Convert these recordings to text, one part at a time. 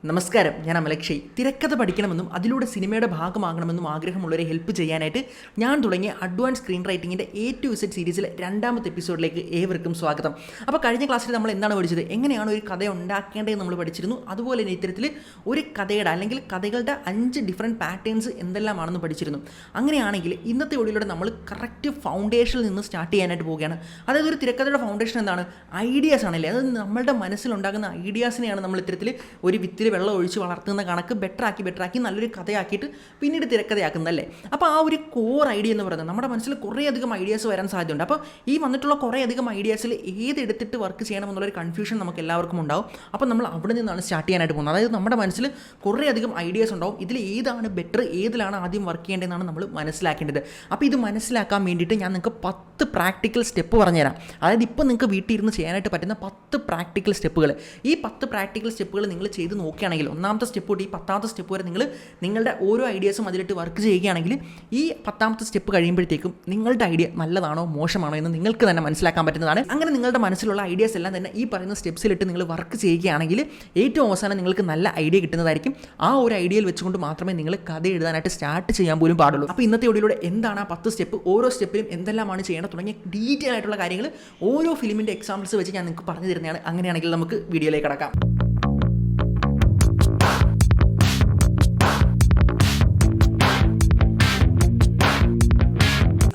നമസ്കാരം, ഞാൻ അമലക്ഷയ്. തിരക്കഥ പഠിക്കണമെന്നും അതിലൂടെ സിനിമയുടെ ഭാഗമാകണമെന്നും ആഗ്രഹമുള്ളവരെ ഹെൽപ്പ് ചെയ്യാനായിട്ട് ഞാൻ തുടങ്ങിയ അഡ്വാൻസ് സ്ക്രീൻ റൈറ്റിങ്ങിൻ്റെ A to Z സീരീസിലെ രണ്ടാമത്തെ എപ്പിസോഡിലേക്ക് ഏവർക്കും സ്വാഗതം. അപ്പോൾ കഴിഞ്ഞ ക്ലാസ്സിൽ നമ്മൾ എന്താണ് പഠിച്ചത്, എങ്ങനെയാണ് ഒരു കഥ ഉണ്ടാക്കേണ്ടത് നമ്മൾ പഠിച്ചിരുന്നു. അതുപോലെ തന്നെ ഇത്തരത്തിൽ ഒരു കഥയുടെ അല്ലെങ്കിൽ കഥകളുടെ 5 ഡിഫറെൻറ്റ് പാറ്റേൺസ് എന്തെല്ലാമാണെന്ന് പഠിച്ചിരുന്നു. അങ്ങനെയാണെങ്കിൽ ഇന്നത്തെ വീഡിയോയിലൂടെ നമ്മൾ കറക്റ്റ് ഫൗണ്ടേഷനിൽ നിന്ന് സ്റ്റാർട്ട് ചെയ്യാനായിട്ട് പോവുകയാണ്. അതായത് ഒരു തിരക്കഥയുടെ ഫൗണ്ടേഷൻ എന്താണ്? ഐഡിയാസ് ആണല്ലേ. അത് നമ്മളുടെ മനസ്സിലുണ്ടാകുന്ന ഐഡിയാസിനെയാണ് നമ്മൾ ഇത്തരത്തിൽ ഒരു വിത്തിൽ വെള്ളം ഒഴിച്ച് വളർത്തുന്ന കണക്ക് ബെറ്ററാക്കി നല്ലൊരു കഥയാക്കിയിട്ട് പിന്നീട് തിരക്കഥയാക്കുന്നതല്ലേ. അപ്പോൾ ആ ഒരു കോർ ഐഡിയ എന്ന് പറയുന്നത് നമ്മുടെ മനസ്സിൽ കുറേയധികം ഐഡിയാസ് വരാൻ സാധ്യതയുണ്ട്. അപ്പോൾ ഈ വന്നിട്ടുള്ള കുറേയധികം ഐഡിയാസിൽ ഏതെടുത്തിട്ട് വർക്ക് ചെയ്യണമെന്നുള്ളൊരു കൺഫ്യൂഷൻ നമുക്ക് എല്ലാവർക്കും ഉണ്ടാവും. അപ്പോൾ നമ്മൾ അവിടെ നിന്നാണ് സ്റ്റാർട്ട് ചെയ്യാനായിട്ട് പോകുന്നത്. അതായത് നമ്മുടെ മനസ്സിൽ കുറേയധികം ഐഡിയാസ് ഉണ്ടാവും. ഇതിൽ ഏതാണ് ബെറ്റർ, ഏതിലാണ് ആദ്യം വർക്ക് ചെയ്യേണ്ടതെന്നാണ് നമ്മൾ മനസ്സിലാക്കേണ്ടത്. അപ്പോൾ ഇത് മനസ്സിലാക്കാൻ വേണ്ടിയിട്ട് ഞാൻ നിങ്ങൾക്ക് 10 പ്രാക്ടിക്കൽ സ്റ്റെപ്പ് പറഞ്ഞുതരാം. അതായത് ഇപ്പോൾ നിങ്ങൾക്ക് വീട്ടിൽ ഇരുന്ന് ചെയ്യാനായിട്ട് പറ്റുന്ന 10 പ്രാക്ടിക്കൽ സ്റ്റെപ്പുകൾ. ഈ 10 പ്രാക്ടിക്കൽ സ്റ്റെപ്പുകൾ നിങ്ങൾ ചെയ്ത് നോക്കുകയാണെങ്കിൽ, ഒന്നാമത്തെ സ്റ്റെപ്പ് തൊട്ട് ഈ 10ാമത്തെ സ്റ്റെപ്പ് വരെ നിങ്ങൾ നിങ്ങളുടെ ഓരോ ഐഡിയാസും അതിലിട്ട് വർക്ക് ചെയ്യുകയാണെങ്കിൽ ഈ 10ാമത്തെ സ്റ്റെപ്പ് കഴിയുമ്പോഴത്തേക്കും നിങ്ങളുടെ ഐഡിയ നല്ലതാണോ മോശമാണോ എന്ന് നിങ്ങൾക്ക് തന്നെ മനസ്സിലാക്കാൻ പറ്റുന്നതാണ്. അങ്ങനെ നിങ്ങളുടെ മനസ്സിലുള്ള ഐഡിയാസ് എല്ലാം തന്നെ ഈ പറയുന്ന സ്റ്റെപ്സിലിട്ട് നിങ്ങൾ വർക്ക് ചെയ്യുകയാണെങ്കിൽ ഏറ്റവും അവസാനം നിങ്ങൾക്ക് നല്ല ഐഡിയ കിട്ടുന്നതായിരിക്കും. ആ ഒരു ഐഡിയയിൽ വെച്ചുകൊണ്ട് മാത്രമേ നിങ്ങൾ കഥ എഴുതാനായിട്ട് സ്റ്റാർട്ട് ചെയ്യാൻ പോലും പാടുള്ളൂ. അപ്പോൾ ഇന്നത്തെ വീഡിയോയിലൂടെ എന്താണ് ആ 10 സ്റ്റെപ്പ്, ഓരോ സ്റ്റെപ്പിലും എന്തെല്ലാമാണ് ചെയ്യേണ്ടത് തുടങ്ങിയ ഡീറ്റെയിൽ ആയിട്ടുള്ള കാര്യങ്ങൾ ഓരോ ഫിലിമിൻ്റെ എക്സാമ്പിൾസ് വെച്ച് ഞാൻ നിങ്ങൾക്ക് പറഞ്ഞു തരുന്നതാണ്. അങ്ങനെയാണെങ്കിൽ നമുക്ക് വീഡിയോയിലേക്ക് കടക്കാം.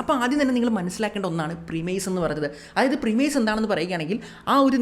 അപ്പോൾ ആദ്യം തന്നെ നിങ്ങൾ മനസ്സിലാക്കേണ്ട ഒന്നാണ് പ്രിമേസ് എന്ന് പറയുന്നത്. അതായത് പ്രിമേസ് എന്താണെന്ന് പറയുകയാണെങ്കിൽ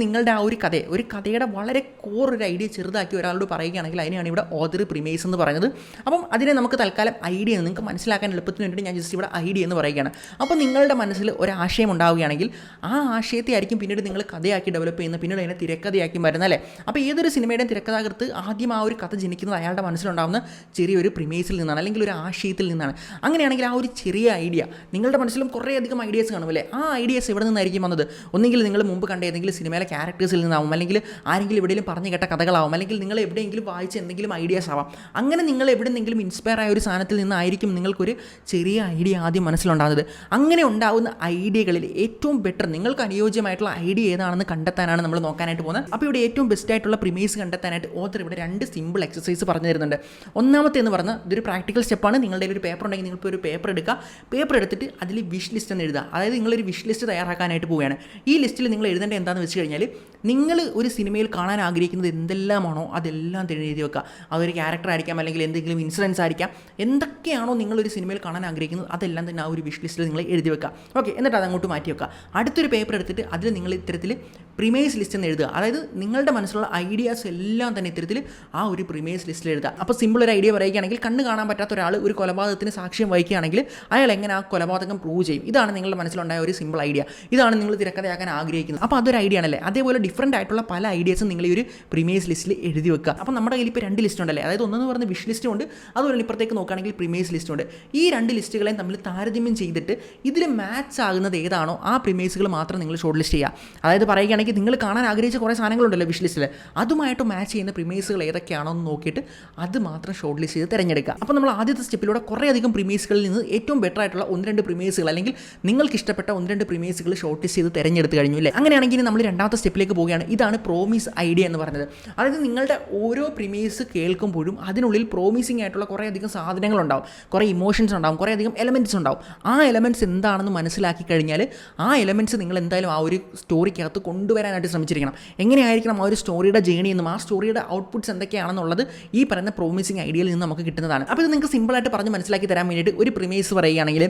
നിങ്ങളുടെ ആ ഒരു കഥയുടെ വളരെ കോർ ഒരു ഐഡിയ ചെറുതാക്കി ഒരാളോട് പറയുകയാണെങ്കിൽ അതിനെയാണ് ഇവിടെ ഓതർ പ്രിമേസ് എന്ന് പറയുന്നത്. അപ്പം അതിനെ നമുക്ക് തൽക്കാലം ഐഡിയ നിങ്ങൾക്ക് മനസ്സിലാക്കാൻ എളുപ്പത്തിന് വേണ്ടി ഞാൻ ജസ്റ്റ് ഇവിടെ ഐഡിയ എന്ന് പറയുകയാണ്. അപ്പോൾ നിങ്ങളുടെ മനസ്സിൽ ഒരാശയം ഉണ്ടാവുകയാണെങ്കിൽ ആ ആശയത്തെ ആയിരിക്കും പിന്നീട് നിങ്ങൾ കഥയാക്കി ഡെവലപ്പ് ചെയ്യുന്നത്, പിന്നീട് അതിനെ തിരക്കഥയാക്കി വരുന്നത് അല്ലേ. അപ്പോൾ ഏതൊരു സിനിമയുടെയും തിരക്കഥാകൃത്ത് ആദ്യം ആ ഒരു കഥ ജനിക്കുന്നത് അയാളുടെ മനസ്സിലുണ്ടാകുന്ന ചെറിയൊരു പ്രിമേസിൽ നിന്നാണ്, അല്ലെങ്കിൽ ഒരു ആശയത്തിൽ നിന്നാണ്. അങ്ങനെയാണെങ്കിൽ ആ ഒരു ചെറിയ ഐഡിയ, നിങ്ങളുടെ മനസ്സിലും കുറേയധികം ഐഡിയാസ് കാണുമല്ലേ, ആ ഐഡിയാസ് എവിടെ നിന്നായിരിക്കും വന്നത്? ഒന്നെങ്കിൽ നിങ്ങൾ മുമ്പ് കണ്ട ഏതെങ്കിലും സിനിമയിലെ ക്യാരക്ടേഴ്സിൽ നിന്നാവും, അല്ലെങ്കിൽ ആരെങ്കിലും എവിടെയെങ്കിലും പറഞ്ഞു കേട്ട കഥകളാവും, അല്ലെങ്കിൽ നിങ്ങൾ എവിടെയെങ്കിലും വായിച്ച എന്തെങ്കിലും ഐഡിയാസ് ആവാം. അങ്ങനെ നിങ്ങൾ എവിടെയെങ്കിലും ഇൻസ്പയർ ആയ ഒരു സാധനത്തിൽ നിന്നായിരിക്കും നിങ്ങൾക്കൊരു ചെറിയ ഐഡിയ ആദ്യം മനസ്സിലുണ്ടാകുന്നത്. അങ്ങനെ ഉണ്ടാകുന്ന ഐഡിയകളിൽ ഏറ്റവും ബെറ്റർ, നിങ്ങൾക്ക് അനുയോജ്യമായിട്ടുള്ള ഐഡിയ ഏതാണെന്ന് കണ്ടെത്താനാണ് നമ്മൾ നോക്കാനായിട്ട് പോകുന്നത്. അപ്പോൾ ഇവിടെ ഏറ്റവും ബെസ്റ്റ് ആയിട്ടുള്ള പ്രിമേസ് കണ്ടെത്താനായിട്ട് ഓത്തർ ഇവിടെ 2 സിമ്പിൾ എക്സസൈസ് പറഞ്ഞു തരുന്നുണ്ട്. ഒന്നാമത്തെ എന്ന് പറഞ്ഞാൽ ഇതൊരു പ്രാക്ടിക്കൽ സ്റ്റെപ്പാണ്. നിങ്ങളുടെ ഒരു പേപ്പർ ഉണ്ടെങ്കിൽ നിങ്ങളിപ്പോൾ ഒരു പേപ്പർ എടുക്കുക, പേപ്പർ എടുത്തിട്ട് അതിൽ വിഷ് ലിസ്റ്റ് എന്ന് എഴുതുക. അതായത് നിങ്ങളൊരു വിഷ് ലിസ്റ്റ് തയ്യാറാക്കാനായിട്ട് പോവുകയാണ്. ഈ ലിസ്റ്റിൽ നിങ്ങൾ എഴുതേണ്ട എന്താണെന്ന് വെച്ച് കഴിഞ്ഞാൽ, നിങ്ങൾ ഒരു സിനിമയിൽ കാണാൻ ആഗ്രഹിക്കുന്നത് എന്തെല്ലാമാണോ അതെല്ലാം എഴുതി വെക്കുക. അതൊരു ക്യാരക്ടർ ആയിരിക്കാം, അല്ലെങ്കിൽ എന്തെങ്കിലും ഇൻസിഡൻസ് ആയിരിക്കാം. എന്തൊക്കെയാണോ നിങ്ങളൊരു സിനിമയിൽ കാണാൻ ആഗ്രഹിക്കുന്നത് അതെല്ലാം തന്നെ ആ ഒരു വിഷ് ലിസ്റ്റിൽ നിങ്ങൾ എഴുതി വെക്കുക. ഓക്കെ, എന്നിട്ട് അതങ്ങോട്ട് മാറ്റി വെക്കുക. അടുത്തൊരു പേപ്പർ എടുത്തിട്ട് അതിൽ നിങ്ങൾ ഇത്തരത്തിൽ പ്രിമേസ് ലിസ്റ്റ് എന്ന് എഴുതുക. അതായത് നിങ്ങളുടെ മനസ്സിലുള്ള ഐഡിയാസ് എല്ലാം തന്നെ ഇത്തരത്തിൽ ആ ഒരു പ്രിമേസ് ലിസ്റ്റിൽ എഴുതുക. അപ്പോൾ സിമ്പിൾ ഒരു ഐഡിയ പറയുകയാണെങ്കിൽ, കണ്ണ് കാണാൻ പറ്റാത്ത ഒരാൾ ഒരു കൊലപാതകത്തിന് സാക്ഷ്യം വഹിക്കുകയാണെങ്കിൽ അയാൾ എങ്ങനെ ആ കൊലപാതകം പ്രൂവ് ചെയ്യും? ഇതാണ് നിങ്ങളുടെ മനസ്സിലുണ്ടായ ഒരു സിമ്പിൾ ഐഡിയ. ഇതാണ് നിങ്ങൾ തിരക്കഥയാക്കാൻ ആഗ്രഹിക്കുന്നത്. അപ്പോൾ അതൊരു ഐഡിയ ആണല്ലേ. അതേപോലെ ഡിഫറൻറ്റ് ആയിട്ടുള്ള പല ഐഡിയാസും നിങ്ങൾ ഈ ഒരു പ്രിമേസ് ലിസ്റ്റിൽ എഴുതി വെക്കുക. അപ്പോൾ നമ്മുടെ കയ്യിൽ ഇപ്പോൾ 2 ലിസ്റ്റ് ഉണ്ടല്ലേ. അതായത് ഒന്നെന്ന് പറയുന്ന വിഷ് ലിസ്റ്റും ഉണ്ട്, അതുപോലെ ഇപ്പുറത്തേക്ക് നോക്കുകയാണെങ്കിൽ പ്രിമേസ് ലിസ്റ്റും ഉണ്ട്. ഈ 2 ലിസ്റ്റുകളെയും തമ്മിൽ താരതമ്യം ചെയ്തിട്ട് ഇതിൽ മാച്ച് ആകുന്നത് ഏതാണോ ആ പ്രിമേസുകൾ മാത്രം നിങ്ങൾ ഷോർട്ട് ലിസ്റ്റ് ചെയ്യുക. അതായത് പറയുകയാണെങ്കിൽ നിങ്ങൾ കാണാൻ ആഗ്രഹിച്ച കുറേ സാധനങ്ങളുണ്ടല്ലോ വിഷ് ലിസ്റ്റിൽ, അതുമായിട്ട് മാച്ച് ചെയ്യുന്ന പ്രിമേസുകൾ ഏതൊക്കെയാണോ എന്ന് നോക്കിയിട്ട് അത് മാത്രം ഷോർട്ട് ലിസ്റ്റ് ചെയ്ത് തിരഞ്ഞെടുക്കുക. അപ്പോൾ നമ്മൾ ആദ്യത്തെ സ്റ്റെപ്പിലൂടെ കുറേയധികം പ്രിമേസുകളിൽ നിന്ന് ഏറ്റവും ബെറ്റർ ആയിട്ടുള്ള 1-2 പ്രിമേസുകൾ, അല്ലെങ്കിൽ നിങ്ങൾക്ക് ഇഷ്ടപ്പെട്ട 1-2 പ്രിമേസുകൾ ഷോർട്ട് ലിസ്റ്റ് ചെയ്ത് തിരഞ്ഞെടുത്ത് കഴിഞ്ഞു അല്ലേ. അങ്ങനെയാണെങ്കിൽ നമ്മൾ രണ്ടാമത്തെ സ്റ്റെപ്പിലേക്ക് പോവുകയാണ്. ഇതാണ് പ്രോമിസ് ഐഡിയ എന്ന് പറയുന്നത്. അതായത് നിങ്ങളുടെ ഓരോ പ്രിമേസ് കേൾക്കുമ്പോഴും അതിനുള്ളിൽ പ്രോമിസിംഗ് ആയിട്ടുള്ള കുറേയധികം സാധനങ്ങളുണ്ടാവും, കുറേ ഇമോഷൻസ് ഉണ്ടാവും, കുറേയധികം എലമെൻറ്റ്സ് ഉണ്ടാവും. ആ എലമെൻറ്റ്സ് എന്താണെന്ന് മനസ്സിലാക്കി കഴിഞ്ഞാൽ ആ എലമെൻറ്റ്സ് നിങ്ങൾ എന്തായാലും ആ ഒരു സ്റ്റോറിക്കകത്ത് കൊണ്ടുവരാനായിട്ട് ശ്രമിച്ചിരിക്കണം. എങ്ങനെയായിരിക്കണം ആ ഒരു സ്റ്റോറിയുടെ ജേണി എന്നും ആ സ്റ്റോറിയുടെ ഔട്ട്പുട്ട്സ് എന്തൊക്കെയാണെന്നുള്ളത് ഈ പറയുന്ന പ്രോമിസിംഗ് ഐഡിയയിൽ നിന്ന് നമുക്ക് കിട്ടുന്നതാണ്. അപ്പോൾ ഇത് നിങ്ങൾക്ക് സിമ്പിളായിട്ട് പറഞ്ഞ് മനസ്സിലാക്കി തരാൻ വേണ്ടിയിട്ട് ഒരു പ്രിമേസ് പറയുകയാണെങ്കിൽ,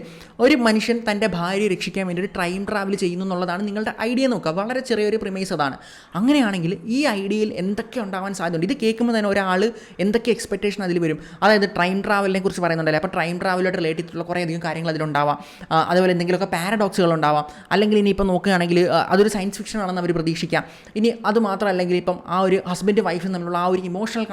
ഒരു മനുഷ്യൻ തൻ്റെ ഭാര്യയെ രക്ഷിക്കാൻ വേണ്ടിയിട്ട് ടൈം ട്രാവൽ ചെയ്യുന്നു എന്നുള്ളതാണ് നിങ്ങളുടെ ഐഡിയ. നോക്കുക, വളരെ ചെറിയൊരു പ്രിമേസ് അതാണ്. അങ്ങനെയാണെങ്കിൽ ഈ ഐഡിയയിൽ എന്തൊക്കെ ഉണ്ടാവാൻ സാധ്യതയുണ്ട്? ഇത് കേൾക്കുമ്പോൾ തന്നെ ഒരാൾ എന്തൊക്കെ എക്സ്പെക്ടേഷൻ അതിൽ വരും. അതായത് ടൈം ട്രാവലിനെ കുറിച്ച് പറയുന്നുണ്ടല്ലേ. അപ്പോൾ ടൈം ട്രാവലുമായിട്ട് റിലേറ്റ് ചെയ്തിട്ടുള്ള കുറേയധികം കാര്യങ്ങൾ അതിലുണ്ടാവാം. അതുപോലെ എന്തെങ്കിലുമൊക്കെ പാരഡോക്സുകൾ ഉണ്ടാവാം. അല്ലെങ്കിൽ ഇനിയിപ്പോൾ നോക്കുകയാണെങ്കിൽ അതൊരു സയൻസ് ഫിക്ഷൻ ആണെന്ന് അവർ പ്രതീക്ഷിക്കാം. ഇനി അതുമാത്രമല്ലെങ്കിൽ ഇപ്പം ആ ഒരു ഹസ്ബൻഡ് വൈഫും തമ്മിലുള്ള ആ ഒരു ഇമോഷണൽ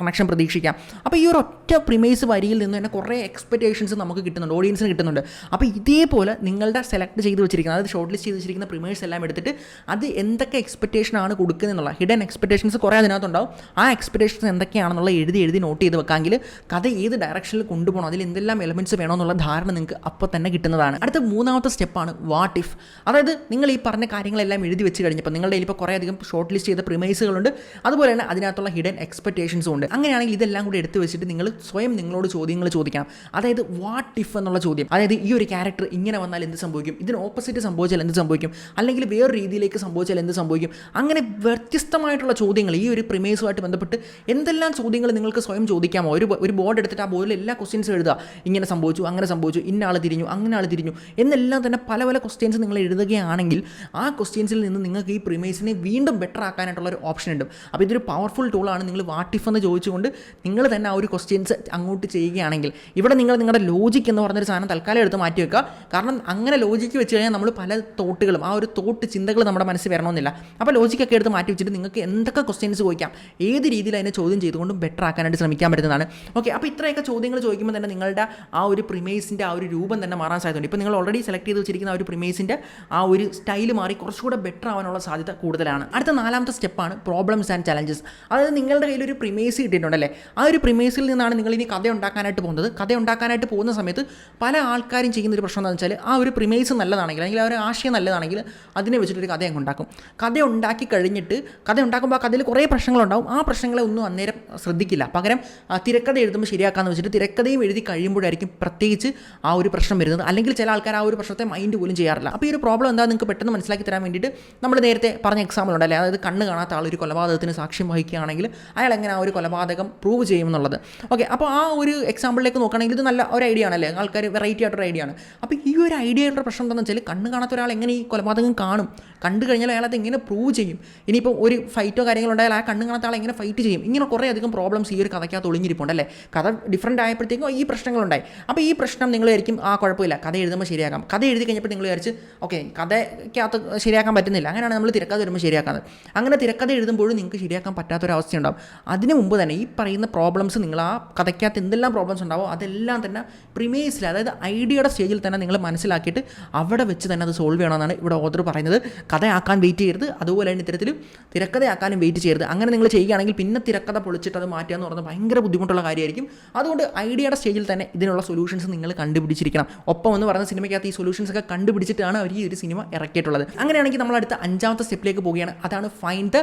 കണക്ഷൻ പ്രതീക്ഷിക്കാം. അപ്പോൾ ഈ ഒരു ഒറ്റ പ്രിമേസ് വരിയിൽ നിന്ന് തന്നെ കുറേ എക്സ്പെക്ടേഷൻസ് നമുക്ക് കിട്ടുന്നുണ്ട്, ഓഡിയൻസിന് കിട്ടുന്നുണ്ട്. അപ്പോൾ ഇതേപോലെ നിങ്ങളുടെ സെലക്ട് ചെയ്ത് വെച്ചിരിക്കുന്നത്, അതായത് ഷോർട്ട് ലിസ്റ്റ് ചെയ്ത് വെച്ചിരിക്കുന്ന പ്രിമേഴ്സ് എല്ലാം എടുത്തിട്ട് അത് എന്തൊക്കെ എക്സ്പെക്ടേഷനാണ് കൊടുക്കുന്നത് എന്നുള്ള ഹിഡൻ എക്സ്പെക്ടേഷൻസ് കുറേ അതിനകത്തുണ്ടാവും. ആ എക്സ്പെക്ടേഷൻസ് എന്തൊക്കെയാണെന്നുള്ള എഴുതി നോട്ട് ചെയ്ത് വെക്കാമെങ്കിൽ കഥ ഏത് ഡയറക്ഷനിൽ കൊണ്ടുപോകണം, അതിൽ എന്തെല്ലാം എലമെൻറ്റ്സ് വേണമെന്നുള്ള ധാരണ നിങ്ങൾക്ക് അപ്പോൾ തന്നെ കിട്ടുന്നതാണ്. അടുത്ത 3ാമത്തെ സ്റ്റെപ്പാണ് വാട്ട് ഇഫ്. അതായത് നിങ്ങൾ ഈ പറഞ്ഞ കാര്യങ്ങളെല്ലാം എഴുതി വെച്ച് കഴിഞ്ഞപ്പോൾ ഇപ്പോൾ നിങ്ങളുടെ കയ്യിൽ ഇപ്പോൾ കുറേ അധികം ഷോർട്ട് ലിസ്റ്റ് ചെയ്ത പ്രിമൈസുകളുണ്ട്, അതുപോലെ തന്നെ അതിനകത്തുള്ള ഹിഡൻ എക്സ്പെക്ടേഷൻസും ഉണ്ട്. അങ്ങനെയാണെങ്കിൽ ഇതെല്ലാം കൂടി എടുത്ത് വെച്ചിട്ട് നിങ്ങൾ സ്വയം നിങ്ങളോട് ചോദ്യങ്ങൾ ചോദിക്കണം. അതായത് വാട്ട് ഇഫ് എന്നുള്ള ചോദ്യം, അതായത് ഈ ഒരു ക്യാരക്ടർ ഇങ്ങനെ വന്നാൽ എന്ത് സംഭവിക്കും, ഇതിന് ഓപ്പോസിറ്റ് സംഭവിച്ചാൽ എന്ത് സംഭവിക്കും, അല്ലെങ്കിൽ വേറൊരു രീതിയിലേക്ക് സംഭവിച്ചാൽ എന്ത് സംഭവിക്കും. അങ്ങനെ വ്യത്യസ്തമായിട്ടുള്ള ചോദ്യങ്ങൾ ഈ ഒരു പ്രിമൈസുമായിട്ട് ബന്ധപ്പെട്ട് എന്തെല്ലാം ചോദ്യങ്ങൾ നിങ്ങൾക്ക് സ്വയം ചോദിക്കാമോ. ഒരു ബോർഡ് എടുത്തിട്ട് ആ ബോർഡിൽ എല്ലാ ക്വസ്റ്റ്യൻസും എഴുതുക. ഇങ്ങനെ സംഭവിച്ചു, അങ്ങനെ സംഭവിച്ചു, ഇന്ന ആൾ തിരിഞ്ഞു, അങ്ങനെ ആൾ തിരിഞ്ഞു എന്നെല്ലാം തന്നെ പല പല ക്വസ്റ്റ്യൻസ് നിങ്ങൾ എഴുതുകയാണെങ്കിൽ ആ ക്വസ്റ്റ്യൻസിൽ നിന്ന് നിങ്ങൾക്ക് ഈ പ്രിമൈസിനെ വീണ്ടും ബെറ്റർ ആക്കാനായിട്ടുള്ള ഒരു ഓപ്ഷൻ ഉണ്ട്. അപ്പോൾ ഇതൊരു പവർഫുൾ ടൂളാണ്. നിങ്ങൾ വാട്ട് ഇഫ് എന്ന് ചോദിച്ചുകൊണ്ട് നിങ്ങൾ തന്നെ ആ ഒരു ക്വസ്റ്റ്യൻസ് അങ്ങോട്ട് ചെയ്യുകയാണെങ്കിൽ ഇവിടെ നിങ്ങൾ നിങ്ങളുടെ ലോജിക് എന്ന് പറഞ്ഞൊരു സാധനം തൽക്കാലം എടുത്ത് മാറ്റി വെക്കുക. കാരണം അങ്ങനെ ലോജിക്ക് വെച്ച് കഴിഞ്ഞാൽ നമ്മൾ പല തോട്ടുകളും ആ ഒരു ചിന്തകൾ നമ്മുടെ മനസ്സിൽ വരണമെന്നില്ല. അപ്പോൾ ലോജിക്കൊക്കെ എടുത്ത് മാറ്റി വെച്ചിട്ട് നിങ്ങൾക്ക് എന്തൊക്കെ ക്വസ്റ്റ്യൻസ് ചോദിക്കാം, ഏത് രീതിയിൽ അതിനെ ചോദ്യം ചെയ്തുകൊണ്ടും ബെറ്റർ ആക്കാനായിട്ട് ശ്രമിക്കാൻ പറ്റുന്നതാണ്. ഓക്കെ, അപ്പോൾ ഇത്രയൊക്കെ ചോദ്യങ്ങൾ ചോദിക്കുമ്പോൾ തന്നെ നിങ്ങളുടെ ആ ഒരു പ്രിമൈസിൻ്റെ ആ ഒരു രൂപം തന്നെ മാറാൻ സാധ്യതയുണ്ട്. ഇപ്പോൾ നിങ്ങൾ ഓൾറെഡി സെലക്ട് ചെയ്ത് വെച്ചിരിക്കുന്ന ആ ഒരു പ്രിമൈസിൻ്റെ ആ ഒരു സ്റ്റൈൽ മാറി കുറച്ചുകൂടെ ബെറ്റർ ആവാനുള്ള സാധ്യത കൂടുതലാണ്. അടുത്ത 4ാമത്തെ സ്റ്റെപ്പാണ് പ്രോബ്ലംസ് ആൻഡ് ചലഞ്ചസ്. അതായത് നിങ്ങളുടെ കയ്യിൽ ഒരു പ്രിമൈസ് കിട്ടിയിട്ടുണ്ടല്ലേ, ആ ഒരു പ്രിമൈസിൽ നിന്നാണ് നിങ്ങൾ ഇനി കഥ ഉണ്ടാക്കാനായിട്ട് പോകുന്നത്. കഥ ഉണ്ടാക്കാനായിട്ട് പോകുന്ന സമയത്ത് പല ആൾക്കാരും ചെയ്യുന്നൊരു പ്രശ്നം എന്താണെന്ന് വെച്ചാൽ ആ ഒരു പ്രിമൈസ് നല്ലതാണെങ്കിൽ അല്ലെങ്കിൽ ആ ഒരു ആശയം നല്ലതാണെങ്കിൽ അതിനെ വെച്ചിട്ടൊരു കഥ അങ്ങ് ഉണ്ടാക്കും. കഥ ഉണ്ടാക്കി കഴിഞ്ഞിട്ട് കഥ ഉണ്ടാക്കുമ്പോൾ ആ കഥയിൽ കുറേ പ്രശ്നങ്ങളുണ്ടാവും. ആ പ്രശ്നങ്ങളെ ഒന്നും അന്നേരം ശ്രദ്ധിക്കില്ല. പകരം തിരക്കഥ എഴുതുമ്പോൾ ശരിയാക്കാമെന്ന് വെച്ചിട്ട് തിരക്കഥയും എഴുതി കഴിയുമ്പോഴായിരിക്കും പ്രത്യേകിച്ച് ആ ഒരു പ്രശ്നം വരുന്നത്. അല്ലെങ്കിൽ ചില ആൾക്കാർ ആ ഒരു പ്രശ്നത്തെ മൈൻഡ് പോലും ചെയ്യാറില്ല. അപ്പോൾ ഈ ഒരു പ്രോബ്ലം എന്താ നിങ്ങൾക്ക് പെട്ടെന്ന് മനസ്സിലാക്കി തരാൻ വേണ്ടിയിട്ട് നമ്മൾ നേരത്തെ പറഞ്ഞ എക്സാമ്പിൾ ഉണ്ടല്ലേ, അതായത് കണ്ണ് കാണാത്ത ആൾ ഒരു കൊലപാതകത്തിന് സാക്ഷ്യം വഹിക്കുകയാണെങ്കിൽ അയാൾ എങ്ങനെ ആ ഒരു കൊലപാതകം പ്രൂവ് ചെയ്യുമെന്നുള്ളത്. ഓക്കെ, അപ്പോൾ ആ ഒരു എക്സാമ്പിളിലേക്ക് നോക്കുകയാണെങ്കിൽ ഇത് നല്ല ഒരു ഐഡിയ ആണല്ലേ, ആൾക്കാർ വെറൈറ്റി ആയിട്ടൊരു ഐഡിയ ആണ്. അപ്പോൾ ഈ ഒരു ഐഡിയയുടെ പ്രശ്നം എന്താണെന്ന് വെച്ചാൽ കണ്ണ് കാണാത്ത ഒരാൾ എങ്ങനെ ഈ കൊലപാതകം കാണും, കണ്ടു കഴിഞ്ഞാൽ അയാൾ അത് എങ്ങനെ പ്രൂവ് ചെയ്യും, ഇനിയിപ്പോൾ ഒരു ഫൈറ്റോ കാര്യങ്ങളുണ്ടായാൽ ആ കണ്ണ് കാണാത്ത ആൾ എങ്ങനെ ഫൈറ്റ് ചെയ്യും. ഇങ്ങനെ കുറേ അധികം പ്രോബ്ലംസ് ഈ ഒരു കഥയ്ക്കകത്ത് ഒളിഞ്ഞിരിപ്പുണ്ടല്ലേ. കഥ ഡിഫറൻറ്റ് ആയപ്പോഴത്തേക്കും ഈ പ്രശ്നങ്ങളുണ്ടായി. അപ്പോൾ ഈ പ്രശ്നം നിങ്ങൾ വിചാരിക്കും കുഴപ്പമില്ല, കഥ എഴുതുമ്പോൾ ശരിയാക്കാം. കഥ എഴുതി കഴിഞ്ഞപ്പോൾ നിങ്ങൾ വിചാരിച്ച് ഓക്കെ കഥയ്ക്കകത്ത് ശരിയാക്കാൻ പറ്റുന്നില്ല, അങ്ങനെയാണ് നമ്മൾ തിരക്കഥ വരുമ്പോൾ ശരിയാക്കുന്നത്. അങ്ങനെ തിരക്കഥ എഴുതുമ്പോഴും നിങ്ങൾക്ക് ശരിയാക്കാൻ പറ്റാത്തൊരവസ്ഥയുണ്ടാവും. അതിന് മുമ്പ് തന്നെ ഈ പറയുന്ന പ്രോബ്ലംസ് നിങ്ങൾ ആ കഥയ്ക്കകത്ത് എന്തെല്ലാം പ്രോബ്ലംസ് ഉണ്ടാവും അതെല്ലാം തന്നെ പ്രിമേസിൽ, അതായത് ഐഡിയയുടെ സ്റ്റേജിൽ തന്നെ നിങ്ങൾ മനസ്സിലാക്കിയിട്ട് അവിടെ വെച്ച് തന്നെ അത് സോൾവ് ചെയ്യണമെന്നാണ് ഇവിടെ ഓതർ പറയുന്നത്. കഥയാക്കാൻ വെയിറ്റ് ചെയ്യരുത്, അതുപോലെ തന്നെ ഇത്തരത്തിൽ തിരക്കഥയാക്കാനും വെയിറ്റ് ചെയ്യരുത്. അങ്ങനെ നിങ്ങൾ ചെയ്യുകയാണെങ്കിൽ പിന്നെ തിരക്കഥ പൊളിച്ചിട്ട് അത് മാറ്റുക എന്ന് പറഞ്ഞാൽ ഭയങ്കര ബുദ്ധിമുട്ടുള്ള കാര്യമായിരിക്കും. അതുകൊണ്ട് ഐഡിയയുടെ സ്റ്റേജിൽ തന്നെ ഇതിനുള്ള സൊല്യൂഷൻസ് നിങ്ങൾ കണ്ടുപിടിച്ചിരിക്കണം. ഒപ്പം എന്ന് പറയുന്ന സിനിമയ്ക്കകത്ത് ഈ സൊല്യൂഷൻസ് ഒക്കെ കണ്ടുപിടിച്ചിട്ടാണ് അവർ ഈ ഒരു സിനിമ ഇറക്കിയിട്ടുള്ളത്. അങ്ങനെയാണെങ്കിൽ നമ്മൾ അടുത്ത 5ാമത്തെ സ്റ്റെപ്പിലേക്ക് പോവുകയാണ്. അതാണ് ഫൈൻഡ് ദ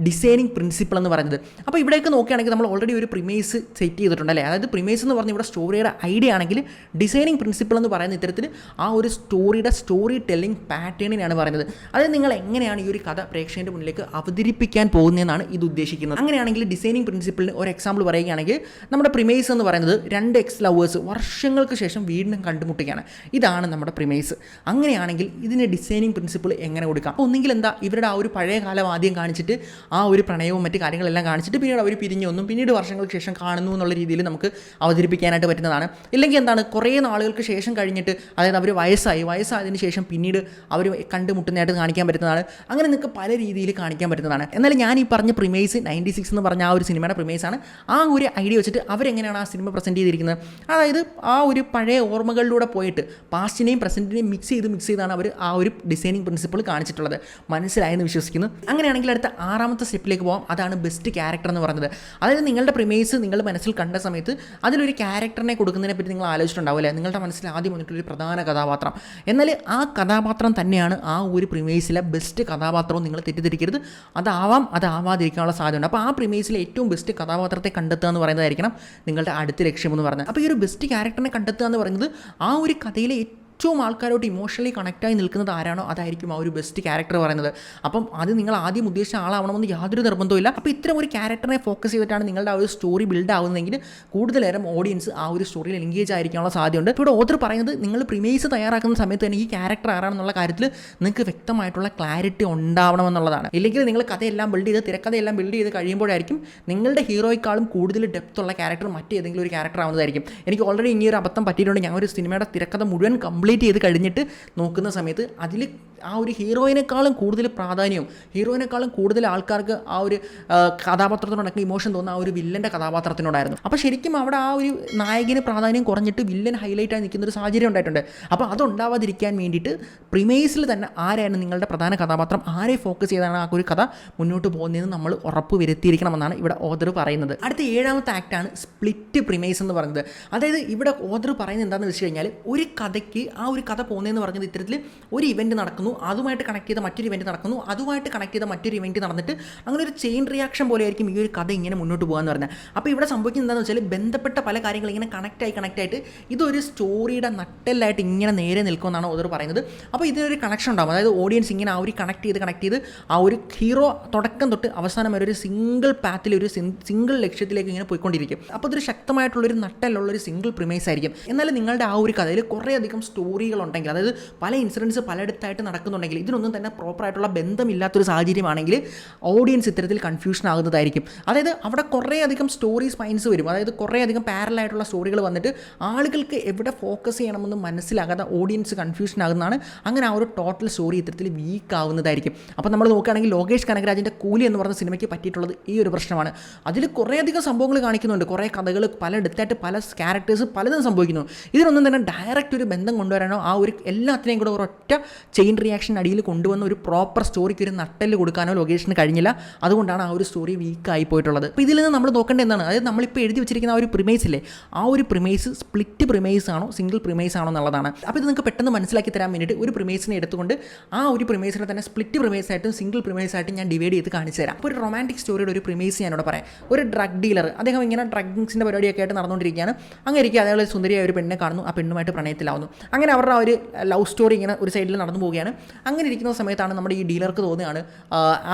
ഡിസൈനിങ് പ്രിൻസിപ്പിൾ എന്ന് പറയുന്നത്. അപ്പോൾ ഇവിടേക്ക് നോക്കുകയാണെങ്കിൽ നമ്മൾ ഓൾറെഡി ഒരു പ്രിമേസ് സെറ്റ് ചെയ്തിട്ടുണ്ടല്ലേ. അതായത് പ്രിമേസ് എന്ന് പറഞ്ഞാൽ ഇവിടെ സ്റ്റോറിയുടെ ഐഡിയ ആണെങ്കിൽ ഡിസൈനിങ് പ്രിൻസിപ്പിൾ എന്ന് പറയുന്ന ഇത്തരത്തിൽ ആ ഒരു സ്റ്റോറി ടെല്ലിംഗ് പാറ്റേണിനാണ് പറയുന്നത്. അതായത് നിങ്ങൾ എങ്ങനെയാണ് ഈ ഒരു കഥ പ്രേക്ഷകൻ്റെ മുന്നിലേക്ക് അവതരിപ്പിക്കാൻ പോകുന്നതെന്നാണ് ഇത് ഉദ്ദേശിക്കുന്നത്. അങ്ങനെയാണെങ്കിൽ ഡിസൈനിങ് പ്രിൻസിപ്പിളിന് ഒരു എക്സാമ്പിൾ പറയുകയാണെങ്കിൽ നമ്മുടെ പ്രിമേസ് എന്ന് പറയുന്നത് 2 എക്സ് ലവേഴ്സ് വർഷങ്ങൾക്ക് ശേഷം വീണ്ടും കണ്ടുമുട്ടുകയാണ്. ഇതാണ് നമ്മുടെ പ്രിമേസ്. അങ്ങനെയാണെങ്കിൽ ഇതിന് ഡിസൈനിങ് പ്രിൻസിപ്പിൾ എങ്ങനെ കൊടുക്കാം? ഒന്നെങ്കിൽ എന്താ, ഇവരുടെ ആ ഒരു പഴയ കാലം ആദ്യം കാണിച്ചിട്ട് ആ ഒരു പ്രണയവും മറ്റു കാര്യങ്ങളെല്ലാം കാണിച്ചിട്ട് പിന്നീട് അവർ പിരിഞ്ഞൊന്നും പിന്നീട് വർഷങ്ങൾക്ക് ശേഷം കാണുന്നു എന്നുള്ള രീതിയിൽ നമുക്ക് അവതരിപ്പിക്കാനായിട്ട് പറ്റുന്നതാണ്. ഇല്ലെങ്കിൽ എന്താണ്, കുറേ നാളുകൾക്ക് ശേഷം കഴിഞ്ഞിട്ട്, അതായത് അവർ വയസ്സായതിന് ശേഷം പിന്നീട് അവർ കണ്ടുമുട്ടുന്നതായിട്ട് കാണിക്കാൻ പറ്റുന്നതാണ്. അങ്ങനെ നിങ്ങൾക്ക് പല രീതിയിൽ കാണിക്കാൻ പറ്റുന്നതാണ്. എന്നാൽ ഞാൻ ഈ പറഞ്ഞ പ്രിമേസ് 96 എന്ന് പറഞ്ഞ ആ ഒരു സിനിമയുടെ പ്രിമേസാണ്. ആ ഒരു ഐഡിയ വെച്ചിട്ട് അവരെങ്ങനെയാണ് ആ സിനിമ പ്രസൻറ്റ് ചെയ്തിരിക്കുന്നത്, അതായത് ആ ഒരു പഴയ ഓർമ്മകളിലൂടെ പോയിട്ട് പാസ്റ്റിനെയും പ്രസൻറ്റിനെയും മിക്സ് ചെയ്താണ് അവർ ആ ഒരു ഡിസൈനിങ് പ്രിൻസിപ്പിൾ കാണിച്ചിട്ടുള്ളത്. മനസ്സിലായെന്ന് വിശ്വസിക്കുന്നു. അങ്ങനെയാണെങ്കിൽ അടുത്ത 6ാമത്തെ സ്റ്റെപ്പിലേക്ക് പോകാം. അതാണ് ബെസ്റ്റ് ക്യാരക്ടർ എന്ന് പറയുന്നത്. അതായത് നിങ്ങളുടെ പ്രിമേസ് നിങ്ങൾ മനസ്സിൽ കണ്ട സമയത്ത് അതിലൊരു ക്യാരക്ടറിനെ കൊടുക്കുന്നതിനെ പറ്റി നിങ്ങൾ ആലോചിച്ചിട്ടുണ്ടാവില്ലേ. നിങ്ങളുടെ മനസ്സിൽ ആദ്യം വന്നിട്ടൊരു പ്രധാന കഥാപാത്രം, എന്നാൽ ആ കഥാപാത്രം തന്നെയാണ് ആ ഒരു പ്രിമേസിലെ ബെസ്റ്റ് കഥാപാത്രവും നിങ്ങൾ തെറ്റിദ്ധരിക്കരുത്. അതാവാതിരിക്കാനുള്ള സാധ്യതയുണ്ട്. അപ്പോൾ ആ പ്രിമേസിലെ ഏറ്റവും ബെസ്റ്റ് കഥാപാത്രത്തെ കണ്ടെത്തുക എന്ന് പറയുന്നതായിരിക്കണം നിങ്ങളുടെ അടുത്ത ലക്ഷ്യം എന്ന് പറയുന്നത്. അപ്പോൾ ഈ ഒരു ബെസ്റ്റ് ക്യാരക്ടറിനെ കണ്ടെത്തുക എന്ന് പറയുന്നത് ആ ഒരു കഥയിലെ ഏറ്റവും ആൾക്കാരോട്ട് ഇമോഷണലി കണക്റ്റായി നിൽക്കുന്നത് ആരാണോ അതായിരിക്കും ആ ഒരു ബെസ്റ്റ് ക്യാരക്ടർ പറയുന്നത്. അപ്പം അത് നിങ്ങൾ ആദ്യം ഉദ്ദേശിച്ച ആളാവണമെന്ന് യാതൊരു നിർബന്ധമില്ല. അപ്പോൾ ഇത്തരം ഒരു ക്യാരക്ടറിനെ ഫോക്കസ് ചെയ്തിട്ടാണ് നിങ്ങളുടെ ആ ഒരു സ്റ്റോറി ബിൽഡ് ആവുന്നതെങ്കിൽ കൂടുതലേറെ ഓഡിയൻസ് ആ ഒരു സ്റ്റോറിയിൽ എൻഗേജ് ആയിരിക്കാനുള്ള സാധ്യതയുണ്ട്. ഇവിടെ ഓതർ പറയുന്നത് നിങ്ങൾ പ്രിമേസ് തയ്യാറാക്കുന്ന സമയത്ത് തന്നെ ഈ ക്യാരക്ടർ ആരാണെന്നുള്ള കാര്യത്തിൽ നിങ്ങൾക്ക് വ്യക്തമായിട്ടുള്ള ക്ലാരിറ്റി ഉണ്ടാവണമെന്നുള്ളതാണ്. ഇല്ലെങ്കിൽ നിങ്ങൾ കഥയെല്ലാം ബിൽഡ് ചെയ്ത് തിരക്കഥയെല്ലാം ബിൽഡ് ചെയ്ത് കഴിയുമ്പോഴായിരിക്കും നിങ്ങളുടെ ഹീറോയെക്കാളും കൂടുതൽ ഡെപ്ത് ഉള്ള ക്യാരക്ടർ മറ്റേതെങ്കിലും ഒരു ക്യാരക്ടർ ആവുന്നതായിരിക്കും. എനിക്ക് ഓൾറെഡി ഇനി ഒരു അബദ്ധം പറ്റിയിട്ടുണ്ട്. ഞാൻ ഒരു സിനിമയുടെ തിരക്കഥ മുഴുവൻ കംപ്ലീറ്റ് ചെയ്ത് കഴിഞ്ഞിട്ട് നോക്കുന്ന സമയത്ത് അതിൽ ആ ഒരു ഹീറോയിനേക്കാളും കൂടുതൽ പ്രാധാന്യവും ഹീറോയിനേക്കാളും കൂടുതൽ ആൾക്കാർക്ക് ആ ഒരു കഥാപാത്രത്തിനോടൊക്കെ ഇമോഷൻ തോന്നുന്ന ആ ഒരു വില്ലൻ്റെ കഥാപാത്രത്തിനോടായിരുന്നു. അപ്പോൾ ശരിക്കും അവിടെ ആ ഒരു നായകന് പ്രാധാന്യം കുറഞ്ഞിട്ട് വില്ലൻ ഹൈലൈറ്റായി നിൽക്കുന്ന ഒരു സാഹചര്യം ഉണ്ടായിട്ടുണ്ട്. അപ്പോൾ അതുണ്ടാവാതിരിക്കാൻ വേണ്ടിയിട്ട് പ്രിമേസിൽ തന്നെ ആരാണ് നിങ്ങളുടെ പ്രധാന കഥാപാത്രം, ആരെ ഫോക്കസ് ചെയ്താണ് ആ ഒരു കഥ മുന്നോട്ട് പോകുന്നതെന്ന് നമ്മൾ ഉറപ്പ് വരുത്തിയിരിക്കണമെന്നാണ് ഇവിടെ ഓതർ പറയുന്നത്. അടുത്ത 7ാമത്തെ ആക്റ്റാണ് സ്പ്ലിറ്റ് പ്രിമേസ് എന്ന് പറയുന്നത്. അതായത് ഇവിടെ ഓതർ പറയുന്നത് എന്താണെന്ന് വെച്ച് കഴിഞ്ഞാൽ ഒരു കഥയ്ക്ക് ആ ഒരു കഥ പോകുന്നതെന്ന് പറഞ്ഞത് ഇത്തരത്തിൽ ഒരു ഇവൻറ്റ് നടക്കുന്നു, നടക്കുന്നു, അതുമായിട്ട് കണക്ട് ചെയ്ത മറ്റൊരു ഇവൻറ്റ് നടക്കുന്നു, അതുമായിട്ട് കണക്ട് ചെയ്ത മറ്റൊരു ഇവൻറ്റ് നടന്നിട്ട് അങ്ങനെ ഒരു ചെയിൻ റിയാക്ഷൻ പോലെ ആയിരിക്കും ഈ ഒരു കഥ ഇങ്ങനെ മുന്നോട്ട് പോകാമെന്ന് പറഞ്ഞാൽ. അപ്പോൾ ഇവിടെ സംഭവിക്കുന്നത് എന്താണെന്ന് വെച്ചാൽ ബന്ധപ്പെട്ട പല കാര്യങ്ങൾ ഇങ്ങനെ കണക്റ്റായിട്ട് ഇതൊരു സ്റ്റോറിയുടെ നട്ടെല്ലായിട്ട് ഇങ്ങനെ നേരെ നിൽക്കുമെന്നാണ് ഓതർ പറയുന്നത്. അപ്പോൾ ഇതിനൊരു കണക്ഷൻ ഉണ്ടാകും. അതായത് ഓഡിയൻസ് ഇങ്ങനെ ആ ഒരു കണക്ട് ചെയ്ത് ആ ഒരു ഹീറോ തുടക്കം തൊട്ട് അവസാനം വരെ ഒരു സിംഗിൾ പാത്തിൽ ഒരു സിംഗിൾ ലക്ഷ്യത്തിലേക്ക് ഇങ്ങനെ പോയിക്കൊണ്ടിരിക്കും. അപ്പോൾ ഇതൊരു ശക്തമായിട്ടുള്ളൊരു നട്ടെല്ലുള്ളൊരു സിംഗിൾ പ്രിമൈസ് ആയിരിക്കും. എന്നാൽ നിങ്ങളുടെ ആ ഒരു കഥയിൽ കുറേയധികം സ്റ്റോറികളുണ്ടെങ്കിൽ, അതായത് പല ഇൻസിഡൻസ് പലയിടത്തായിട്ട് നടക്കുന്നുണ്ടെങ്കിൽ, ഇതിനൊന്നും തന്നെ പ്രോപ്പറായിട്ടുള്ള ബന്ധമില്ലാത്തൊരു സാഹചര്യമാണെങ്കിൽ ഓഡിയൻസ് ഇത്തരത്തിൽ കൺഫ്യൂഷൻ ആകുന്നതായിരിക്കും. അതായത് അവിടെ കുറേയധികം സ്റ്റോറി സ്പൈൻസ് വരും. അതായത് കുറേയധികം പാരലായിട്ടുള്ള സ്റ്റോറികൾ വന്നിട്ട് ആളുകൾക്ക് എവിടെ ഫോക്കസ് ചെയ്യണമെന്ന് മനസ്സിലാകാതെ ഓഡിയൻസ് കൺഫ്യൂഷൻ ആകുന്നതാണ്. അങ്ങനെ ആ ഒരു ടോട്ടൽ സ്റ്റോറി ഇത്തരത്തിൽ വീക്ക് ആവുന്നതായിരിക്കും. അപ്പോൾ നമ്മൾ നോക്കുകയാണെങ്കിൽ ലോകേഷ് കനകരാജിൻ്റെ കൂലി എന്ന് പറഞ്ഞ സിനിമയ്ക്ക് പറ്റിയിട്ടുള്ളത് ഈ ഒരു പ്രശ്നമാണ്. അതിൽ കുറേയധികം സംഭവങ്ങൾ കാണിക്കുന്നുണ്ട്, കുറേ കഥകൾ പലയിടത്തായിട്ട് പല ക്യാരക്ടേഴ്സ് പലതും സംഭവിക്കുന്നു. ഇതിനൊന്നും തന്നെ ഡയറക്റ്റ് ഒരു ബന്ധം കൊണ്ടുവരാനോ ആ ഒരു എല്ലാത്തിനെയും കൂടെ ഒരൊറ്റ ചെയിൻ റിയാക്ഷൻ അടിയിൽ കൊണ്ടുവന്ന ഒരു പ്രോപ്പർ സ്റ്റോറിക്ക് ഒരു നട്ടെല്ല് കൊടുക്കാനോ ലോകേഷിന് കഴിഞ്ഞില്ല. അതുകൊണ്ടാണ് ആ ഒരു സ്റ്റോറി വീക്കായി പോയിട്ടുള്ളത്. അപ്പോൾ ഇതിൽ നിന്ന് നമ്മൾ നോക്കേണ്ടത് എന്താണ്? അതായത് നമ്മളിപ്പോൾ എഴുതി വെച്ചിരിക്കുന്ന ആ ഒരു പ്രിമൈസ് ഇല്ലേ, ആ ഒരു പ്രിമൈസ് സ്പ്ലിറ്റ് പ്രിമൈസ് ആണോ സിംഗിൾ പ്രിമൈസ് ആണോ എന്നുള്ളതാണ്. അപ്പോൾ ഇത് നിങ്ങൾക്ക് പെട്ടെന്ന് മനസ്സിലാക്കി തരാൻ വേണ്ടിയിട്ട് ഒരു പ്രിമൈസിനെ എടുത്തുകൊണ്ട് ആ ഒരു പ്രിമൈസിനെ തന്നെ സ്പ്ലിറ്റ് പ്രിമൈസ് ആയിട്ടും സിംഗിൾ പ്രിമൈസ് ആയിട്ടും ഞാൻ ഡിവൈഡ് ചെയ്ത് കാണിച്ചു തരാം. അപ്പോൾ ഒരു റൊമാൻറ്റിക് സ്റ്റോറിയുടെ ഒരു പ്രിമൈസ് ഞാനിവിടെ പറയാം. ഒരു ഡ്രഗ് ഡീലർ, അദ്ദേഹം ഇങ്ങനെ ഡ്രഗ്സിൻ്റെ പരിപാടിയൊക്കെ ആയിട്ട് നടന്നുകൊണ്ടിരിക്കുകയാണ്. അങ്ങനെ ഇരിക്കുക അയാൾ സുന്ദരിയായ ഒരു പെണ്ണിനെ കാണുന്നു, ആ പെണ്ണുമായിട്ട് പ്രണയത്തിലാവുന്നു. അങ്ങനെ അവരുടെ ആ ഒരു ലവ് സ്റ്റോറി ഇങ്ങനെ ഒരു സൈഡിൽ നടന്നു പോവുകയാണ്. അങ്ങനെ ഇരിക്കുന്ന സമയത്താണ് നമ്മുടെ ഈ ഡീലർക്ക് തോന്നുകയാണ്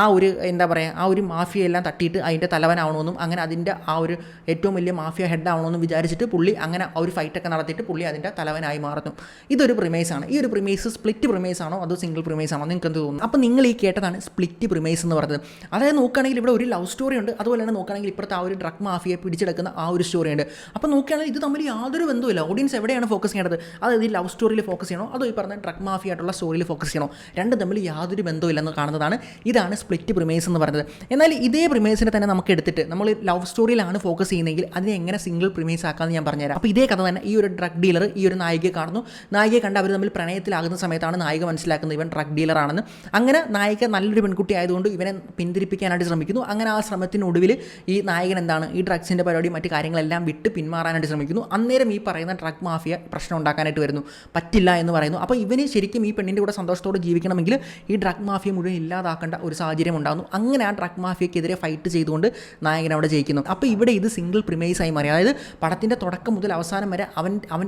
ആ ഒരു എന്താ പറയുക, ആ ഒരു മാഫിയ എല്ലാം തട്ടിയിട്ട് അതിൻ്റെ തലവനാവണമെന്നും അങ്ങനെ അതിൻ്റെ ആ ഒരു ഏറ്റവും വലിയ മാഫിയ ഹെഡ് ആവണമെന്നും വിചാരിച്ചിട്ട് പുള്ളി അങ്ങനെ ആ ഒരു ഫൈറ്റൊക്കെ നടത്തിയിട്ട് പുള്ളി അതിൻ്റെ തലവനായി മാറുന്നു. ഇതൊരു പ്രിമൈസാണ്. ഈ ഒരു പ്രിമൈസ് സ്പ്ലിറ്റ് പ്രിമൈസ് ആണോ അതോ സിംഗിൾ പ്രിമൈസ് ആണോ നിങ്ങൾക്ക് എന്ത് തോന്നുന്നു? അപ്പോൾ നിങ്ങൾ ഈ കേട്ടതാണ് സ്പ്ലിറ്റ് പ്രിമൈസ് എന്ന് പറയുന്നത്. അതായത് നോക്കുകയാണെങ്കിൽ ഇവിടെ ഒരു ലവ് സ്റ്റോറി ഉണ്ട്, അതുപോലെ തന്നെ നോക്കുകയാണെങ്കിൽ ഇപ്പോഴത്തെ ആ ഒരു ഡ്രഗ് മാഫിയെ പിടിച്ചെടുക്കുന്ന ആ ഒരു സ്റ്റോറി ഉണ്ട്. അപ്പോൾ നോക്കുകയാണെങ്കിൽ ഇത് തമ്മിൽ യാതൊരു ബന്ധവുമില്ല. ഓഡിയൻസ് എവിടെയാണ് ഫോക്കസ് ചെയ്യേണ്ടത്? അതായത് ഈ ലവ് സ്റ്റോറിയിൽ ഫോക്കസ് ചെയ്യണോ അതോ ഈ പറഞ്ഞ ഡ്രഗ് മാഫിയ ആയിട്ടുള്ള സ്റ്റോറിയിൽ ഫോക്കസ് ചെയ്യണോ? രണ്ടും തമ്മിൽ യാതൊരു ബന്ധവുമില്ലെന്ന് കാണുന്നതാണ്. ഇതാണ് സ്പ്ലിറ്റ് പ്രിമൈസ് എന്ന് പറയുന്നത്. എന്നാൽ ഇതേ പ്രിമൈസിനെ തന്നെ നമുക്ക് എടുത്തിട്ട് നമ്മൾ ലവ് സ്റ്റോറിയിലാണ് ഫോക്കസ് ചെയ്യുന്നതെങ്കിൽ അതിനെ എങ്ങനെ സിംഗിൾ പ്രിമൈസ് ആക്കാമെന്ന് ഞാൻ പറഞ്ഞുതരാം. അപ്പോൾ ഇതേ കഥ തന്നെ ഈ ഒരു ഡ്രഗ് ഡീലർ ഈ ഒരു നായികയെ കാണുന്നു. നായികയെ കണ്ട് അവർ തമ്മിൽ പ്രണയത്തിലാകുന്ന സമയത്താണ് നായിക മനസ്സിലാക്കുന്നത് ഇവൻ ഡ്രഗ് ഡീലറാണെന്ന്. അങ്ങനെ നായിക നല്ലൊരു പെൺകുട്ടി ആയതുകൊണ്ട് ഇവനെ പിന്തിരിപ്പിക്കാനായിട്ട് ശ്രമിക്കുന്നു. അങ്ങനെ ആ ശ്രമത്തിനൊടുവിൽ ഈ നായകൻ എന്താണ് ഈ ഡ്രഗ്സിൻ്റെ പരിപാടി മറ്റു കാര്യങ്ങളെല്ലാം വിട്ട് പിന്മാറാനായിട്ട് ശ്രമിക്കുന്നു. അന്നേരം ഈ പറയുന്ന ഡ്രഗ് മാഫിയ പ്രശ്നം ഉണ്ടാക്കാനായിട്ട് വരുന്നു, പറ്റില്ല എന്ന് പറയുന്നു. അപ്പോൾ ഇവന് ശരിക്കും ഈ പെണ്ണിൻ്റെ കൂടെ സന്തോഷത്തോടെ ജീവിക്കണമെങ്കിൽ ഈ ഡ്രഗ് മാഫിയ മുഴുവൻ ഇല്ലാതാക്കേണ്ട ഒരു സാഹചര്യം ഉണ്ടാകുന്നു. അങ്ങനെ ആ ഡ്രഗ് മാഫിയക്കെതിരെ ഫൈറ്റ് ചെയ്തുകൊണ്ട് നായകൻ അവിടെ ജയിക്കുന്നു. അപ്പോൾ ഇവിടെ ഇത് സിംഗിൾ പ്രിമൈസായി മാറി. അതായത് പടത്തിൻ്റെ തുടക്കം മുതൽ അവസാനം വരെ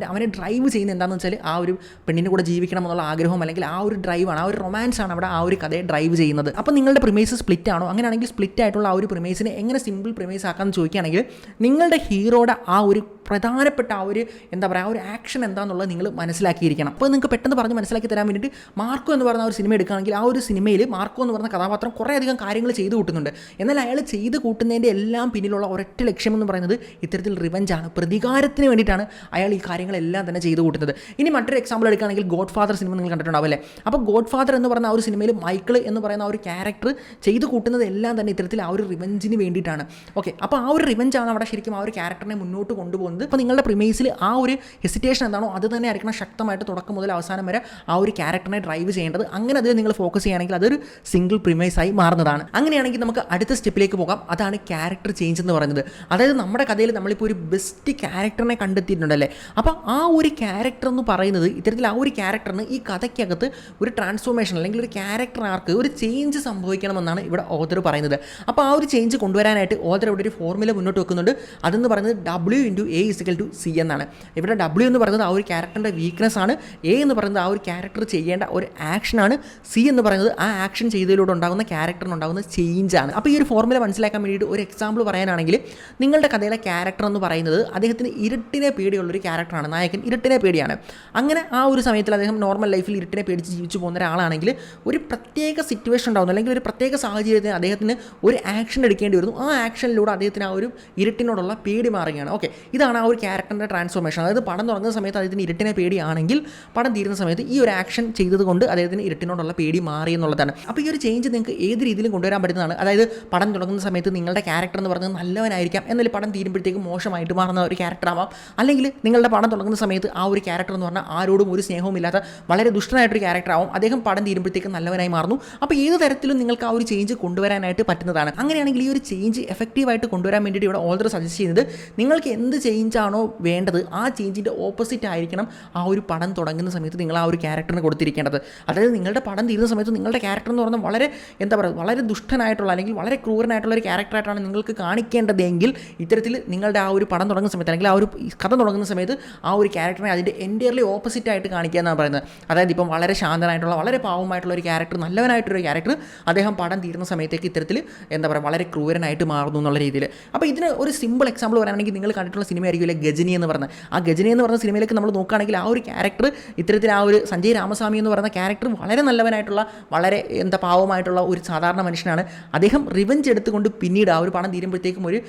അവനെ ഡ്രൈവ് ചെയ്യുന്ന എന്താണെന്ന് വെച്ചാൽ ആ ഒരു പെണ്ണിൻ്റെ കൂടെ ജീവിക്കണം എന്നുള്ള ആഗ്രഹം അല്ലെങ്കിൽ ആ ഒരു ഡ്രൈവാണ്, ആ ഒരു റൊമാൻസ് ആണ് അവിടെ ആ ഒരു കഥയെ ഡ്രൈവ് ചെയ്യുന്നത്. അപ്പോൾ നിങ്ങളുടെ പ്രിമൈസ് സ്പ്ലിറ്റ് ആണോ? അങ്ങനെയാണെങ്കിൽ സ്പ്ലിറ്റ് ആയിട്ടുള്ള ആ ഒരു പ്രിമൈസിനെ എങ്ങനെ സിംപിൾ പ്രിമൈസ് ആക്കാമെന്ന് ചോദിക്കുകയാണെങ്കിൽ നിങ്ങളുടെ ഹീറോയുടെ ആ ഒരു പ്രധാനപ്പെട്ട ആ ഒരു എന്താ പറയുക ആ ഒരു ആക്ഷൻ എന്താണെന്നുള്ളത് നിങ്ങൾ മനസ്സിലാക്കിയിരിക്കണം. അപ്പോൾ നിങ്ങൾക്ക് പെട്ടെന്ന് പറഞ്ഞ് മനസ്സിലാക്കി തരാൻ വേണ്ടിയിട്ട് മാർക്കോ എന്ന് പറഞ്ഞ ഒരു സിനിമ എടുക്കുകയാണെങ്കിൽ ആ ഒരു സിനിമയിൽ മാർക്കോ എന്ന് പറഞ്ഞ കഥാപാത്രം കുറേയധികം കാര്യങ്ങൾ ചെയ്തു കൂട്ടുന്നുണ്ട്. എന്നാൽ അയാൾ ചെയ്ത് കൂട്ടുന്നതിൻ്റെ എല്ലാം പിന്നിലുള്ള ഒരൊറ്റ ലക്ഷ്യമെന്ന് പറയുന്നത് ഇത്തരത്തിൽ റിവഞ്ചാണ്, പ്രതികാരത്തിന് വേണ്ടിയിട്ടാണ് അയാൾ ഈ കാര്യങ്ങളെല്ലാം തന്നെ ചെയ്തു കൂട്ടുന്നത്. ഇനി മറ്റൊരു എക്സാമ്പിൾ എടുക്കുകയാണെങ്കിൽ ഗോഡ് ഫാദർ സിനിമ നിങ്ങൾ കണ്ടിട്ടുണ്ടാവും അല്ലേ? അപ്പോൾ ഗോഡ് ഫാദർ എന്ന് പറഞ്ഞ ആ ഒരു സിനിമയിൽ മൈക്കിൾ എന്ന് പറയുന്ന ആ ഒരു ക്യാരക്ടർ ചെയ്ത് കൂട്ടുന്നത് എല്ലാം തന്നെ ഇത്തരത്തിൽ ആ ഒരു റിവഞ്ചിന് വേണ്ടിയിട്ടാണ്. ഓക്കെ, അപ്പോൾ ആ ഒരു റിവഞ്ചാണ് അവിടെ ശരിക്കും ആ ഒരു ക്യാരക്ടറിനെ മുന്നോട്ട് കൊണ്ടുപോകുന്നത്. അപ്പോൾ നിങ്ങളുടെ പ്രിമൈസിൽ ആ ഒരു ഹെസിറ്റേഷൻ എന്താണോ അത് തന്നെ ആയിരിക്കണം ശക്തമായിട്ട് തുടക്കം മുതൽ അവസാനം വരെ ആ ഒരു ക്യാരക്ടറിനെ ഡ്രൈവ് ചെയ്യേണ്ടത്. അങ്ങനെ അതിൽ നിങ്ങൾ ഫോക്കസ് ചെയ്യുകയാണെങ്കിൽ അതൊരു സിംഗിൾ പ്രിമൈസായി മാറുന്നതാണ്. അങ്ങനെയാണെങ്കിൽ നമുക്ക് അടുത്ത സ്റ്റെപ്പിലേക്ക് പോകാം. അതാണ് ക്യാരക്ടർ ചേഞ്ച് എന്ന് പറയുന്നത്. അതായത് നമ്മുടെ കഥയിൽ നമ്മളിപ്പോൾ ഒരു ബെസ്റ്റ് ക്യാരക്ടറിനെ കണ്ടെത്തിയിട്ടുണ്ടല്ലേ, അപ്പോൾ ആ ഒരു ക്യാരക്ടർ എന്ന് പറയുന്നത് ഇത്തരത്തിൽ ആ ഒരു ക്യാരക്ടറിന് ഈ കഥയ്ക്കകത്ത് ഒരു ട്രാൻസ്ഫോർമേഷൻ അല്ലെങ്കിൽ ഒരു ക്യാരക്ടർ ആർക്ക് ഒരു ചേഞ്ച് സംഭവിക്കണമെന്നാണ് ഇവിടെ ഓതർ പറയുന്നത്. അപ്പോൾ ആ ഒരു ചേഞ്ച് കൊണ്ടുവരാനായിട്ട് ഓതർ ഇവിടെ ഒരു ഫോർമുല മുന്നോട്ട് വെക്കുന്നുണ്ട്. അതെന്ന് പറയുന്നത് W/A=C എന്നാണ്. ഇവിടെ W എന്ന് പറയുന്നത് ആ ഒരു ക്യാരക്ടറിൻ്റെ വീക്ക്നെസ് ആണ്, A എന്ന് പറയുന്നത് ആ ഒരു ക്യാരക്ടർ ചെയ്യേണ്ട ഒരു ആക്ഷനാണ്, C എന്ന് പറയുന്നത് ആ ആക്ഷൻ ചെയ്തതിലൂടെ ഉണ്ടാകുന്ന ക്യാരക്ടറിനുണ്ടാകുന്ന ചേഞ്ചാണ്. അപ്പോൾ ഈ ഒരു ഫോർമുല മനസ്സിലാക്കാൻ വേണ്ടിയിട്ട് ഒരു എക്സാമ്പിൾ പറയാനാണെങ്കിൽ നിങ്ങളുടെ കഥയിലെ ക്യാരക്ടർ എന്ന് പറയുന്നത് അദ്ദേഹത്തിന് ഇരുട്ടിനെ പേടിയുള്ളൊരു ക്യാരക്ടറാണ്. നായകൻ ഇരുട്ടിനെ പേടിയാണ്. അങ്ങനെ ആ ഒരു സമയത്തിൽ അദ്ദേഹം നോർമൽ ലൈഫിൽ ഇരുട്ടിനെ പേടിച്ച് ജീവിച്ചു പോകുന്ന ഒരാളാണെങ്കിൽ ഒരു പ്രത്യേക സിറ്റുവേഷൻ ഉണ്ടാകുന്നു അല്ലെങ്കിൽ ഒരു പ്രത്യേക സാഹചര്യത്തിൽ അദ്ദേഹത്തിന് ഒരു ആക്ഷൻ എടുക്കേണ്ടി വരുന്നു. ആ ആക്ഷനിലൂടെ അദ്ദേഹത്തിന് ആ ഒരു ഇരുട്ടിനോടുള്ള പേടി മാറുകയാണ്. ഓക്കെ, ഇതാണ് ആ ഒരു ക്യാരക്ടറിൻ്റെ ട്രാൻസ്ഫോർമേഷൻ. അതായത് പടം തുടങ്ങുന്ന സമയത്ത് അദ്ദേഹത്തിന് ഇരുട്ടിനെ പേടിയാണെങ്കിൽ പടം തീരുന്ന സമയത്ത് ഈ ഒരു ആക്ഷൻ ചെയ്തതുകൊണ്ട് അദ്ദേഹത്തിന് ഇരുട്ടിനോടുള്ള പേടി മാറി എന്നുള്ളതാണ്. അപ്പോൾ ഈ ഒരു ചേഞ്ച് നിങ്ങൾക്ക് ഏത് രീതിയിലും കൊണ്ടുവരാൻ പറ്റുന്നതാണ്. അതായത് പടം തുടങ്ങുന്ന സമയത്ത് നിങ്ങളുടെ ക്യാരക്ടർ എന്ന് പറയുന്നത് നല്ലവനായിരിക്കാം, എന്നാൽ പടം തീരുമ്പോഴത്തേക്കും മോശമായിട്ട് മാറുന്ന ഒരു ക്യാരക്ടർ ആവാം. അല്ലെങ്കിൽ നിങ്ങളുടെ പടം തുടങ്ങുന്ന സമയത്ത് ആ ഒരു ക്യാരക്ടർ എന്ന് പറഞ്ഞാൽ ആരോടും ഒരു സ്നേഹവും ഇല്ലാത്ത വളരെ ദുഷ്ടനായിട്ടൊരു ക്യാരക്ടർ ആവും, അദ്ദേഹം പടം തീരുമ്പോഴത്തേക്കും നല്ലവനായി മാറുന്നു. അപ്പോൾ ഏത് തരത്തിലും നിങ്ങൾക്ക് ആ ഒരു ചേഞ്ച് കൊണ്ടുവരാനായിട്ട് പറ്റുന്നതാണ്. അങ്ങനെയാണെങ്കിൽ ഈ ഒരു ചേഞ്ച് എഫക്റ്റീവായിട്ട് കൊണ്ടുവരാൻ വേണ്ടിയിട്ട് ഇവിടെ ഓൾറെഡി സജസ്റ്റ് ചെയ്യുന്നത് നിങ്ങൾക്ക് എന്ത് ചേഞ്ചാണോ വേണ്ടത് ആ ചേഞ്ചിൻ്റെ ഓപ്പോസിറ്റ് ആയിരിക്കണം ആ ഒരു പടം തുടങ്ങുന്ന സമയത്ത് നിങ്ങൾ ആ ഒരു ക്യാരക്ടറിന് കൊടുത്തിരിക്കേണ്ടത്. അതായത് നിങ്ങളുടെ പടം തീരുന്ന സമയത്ത് നിങ്ങളുടെ ക്യാരക്ടർ എന്ന് പറഞ്ഞാൽ വളരെ എന്താ പറയുക വളരെ ദുഷ്ടനായിട്ടുള്ള അല്ലെങ്കിൽ വളരെ ക്രൂരനായിട്ടുള്ള ഒരു ക്യാരക്ടറായിട്ടാണ് നിങ്ങൾക്ക് കാണിക്കേണ്ടതെങ്കിൽ ഇത്തരത്തിൽ നിങ്ങളുടെ ആ ഒരു പടം തുടങ്ങുന്ന സമയത്ത് അല്ലെങ്കിൽ ആ ഒരു കഥ തുടങ്ങുന്ന സമയത്ത് ആ ഒരു ക്യാരക്ടറിനെ അതിൻ്റെ എൻറ്റയർലി ഓപ്പോസിറ്റ് ആയിട്ട് കാണിക്കുക എന്നാണ് പറയുന്നത്. അതായത് ഇപ്പം വളരെ ശാന്തനായിട്ടുള്ള വളരെ പാവമായിട്ടുള്ള ഒരു ക്യാരക്ടർ, നല്ലവനായിട്ടൊരു ക്യാരക്ടർ അദ്ദേഹം പടം തീരുന്ന സമയത്തേക്ക് ഇത്തരത്തിൽ എന്താ പറയുക വളരെ ക്രൂരനായിട്ട് മാറുന്നു എന്നുള്ള രീതിയിൽ. അപ്പോൾ ഇതിന് ഒരു സിമ്പിൾ എക്സാമ്പിൾ പറയുകയാണെങ്കിൽ നിങ്ങൾ കണ്ടിട്ടുള്ള സിനിമ ആയിരിക്കില്ല ഗജനി എന്ന് പറഞ്ഞത്. ആ ഗജനി എന്ന് പറഞ്ഞ സിനിമയിലേക്ക് നമ്മൾ നോക്കുകയാണെങ്കിൽ ആ ഒരു ക്യാരക്ടർ ഇത്തരത്തിൽ ആ ഒരു സഞ്ജയ് രാമസ്വാമി എന്ന് പറയുന്ന ക്യാരക്ടർ വളരെ നല്ലവനായിട്ടുള്ള വളരെ എന്താ പാവമായിട്ടുള്ള ഒരു സാധാരണ മനുഷ്യനാണ്. അദ്ദേഹം റിവഞ്ച് എടുത്തുകൊണ്ട് പിന്നീട് ആ ഒരു പണം തീരുമ്പോഴത്തേക്കും ഒരു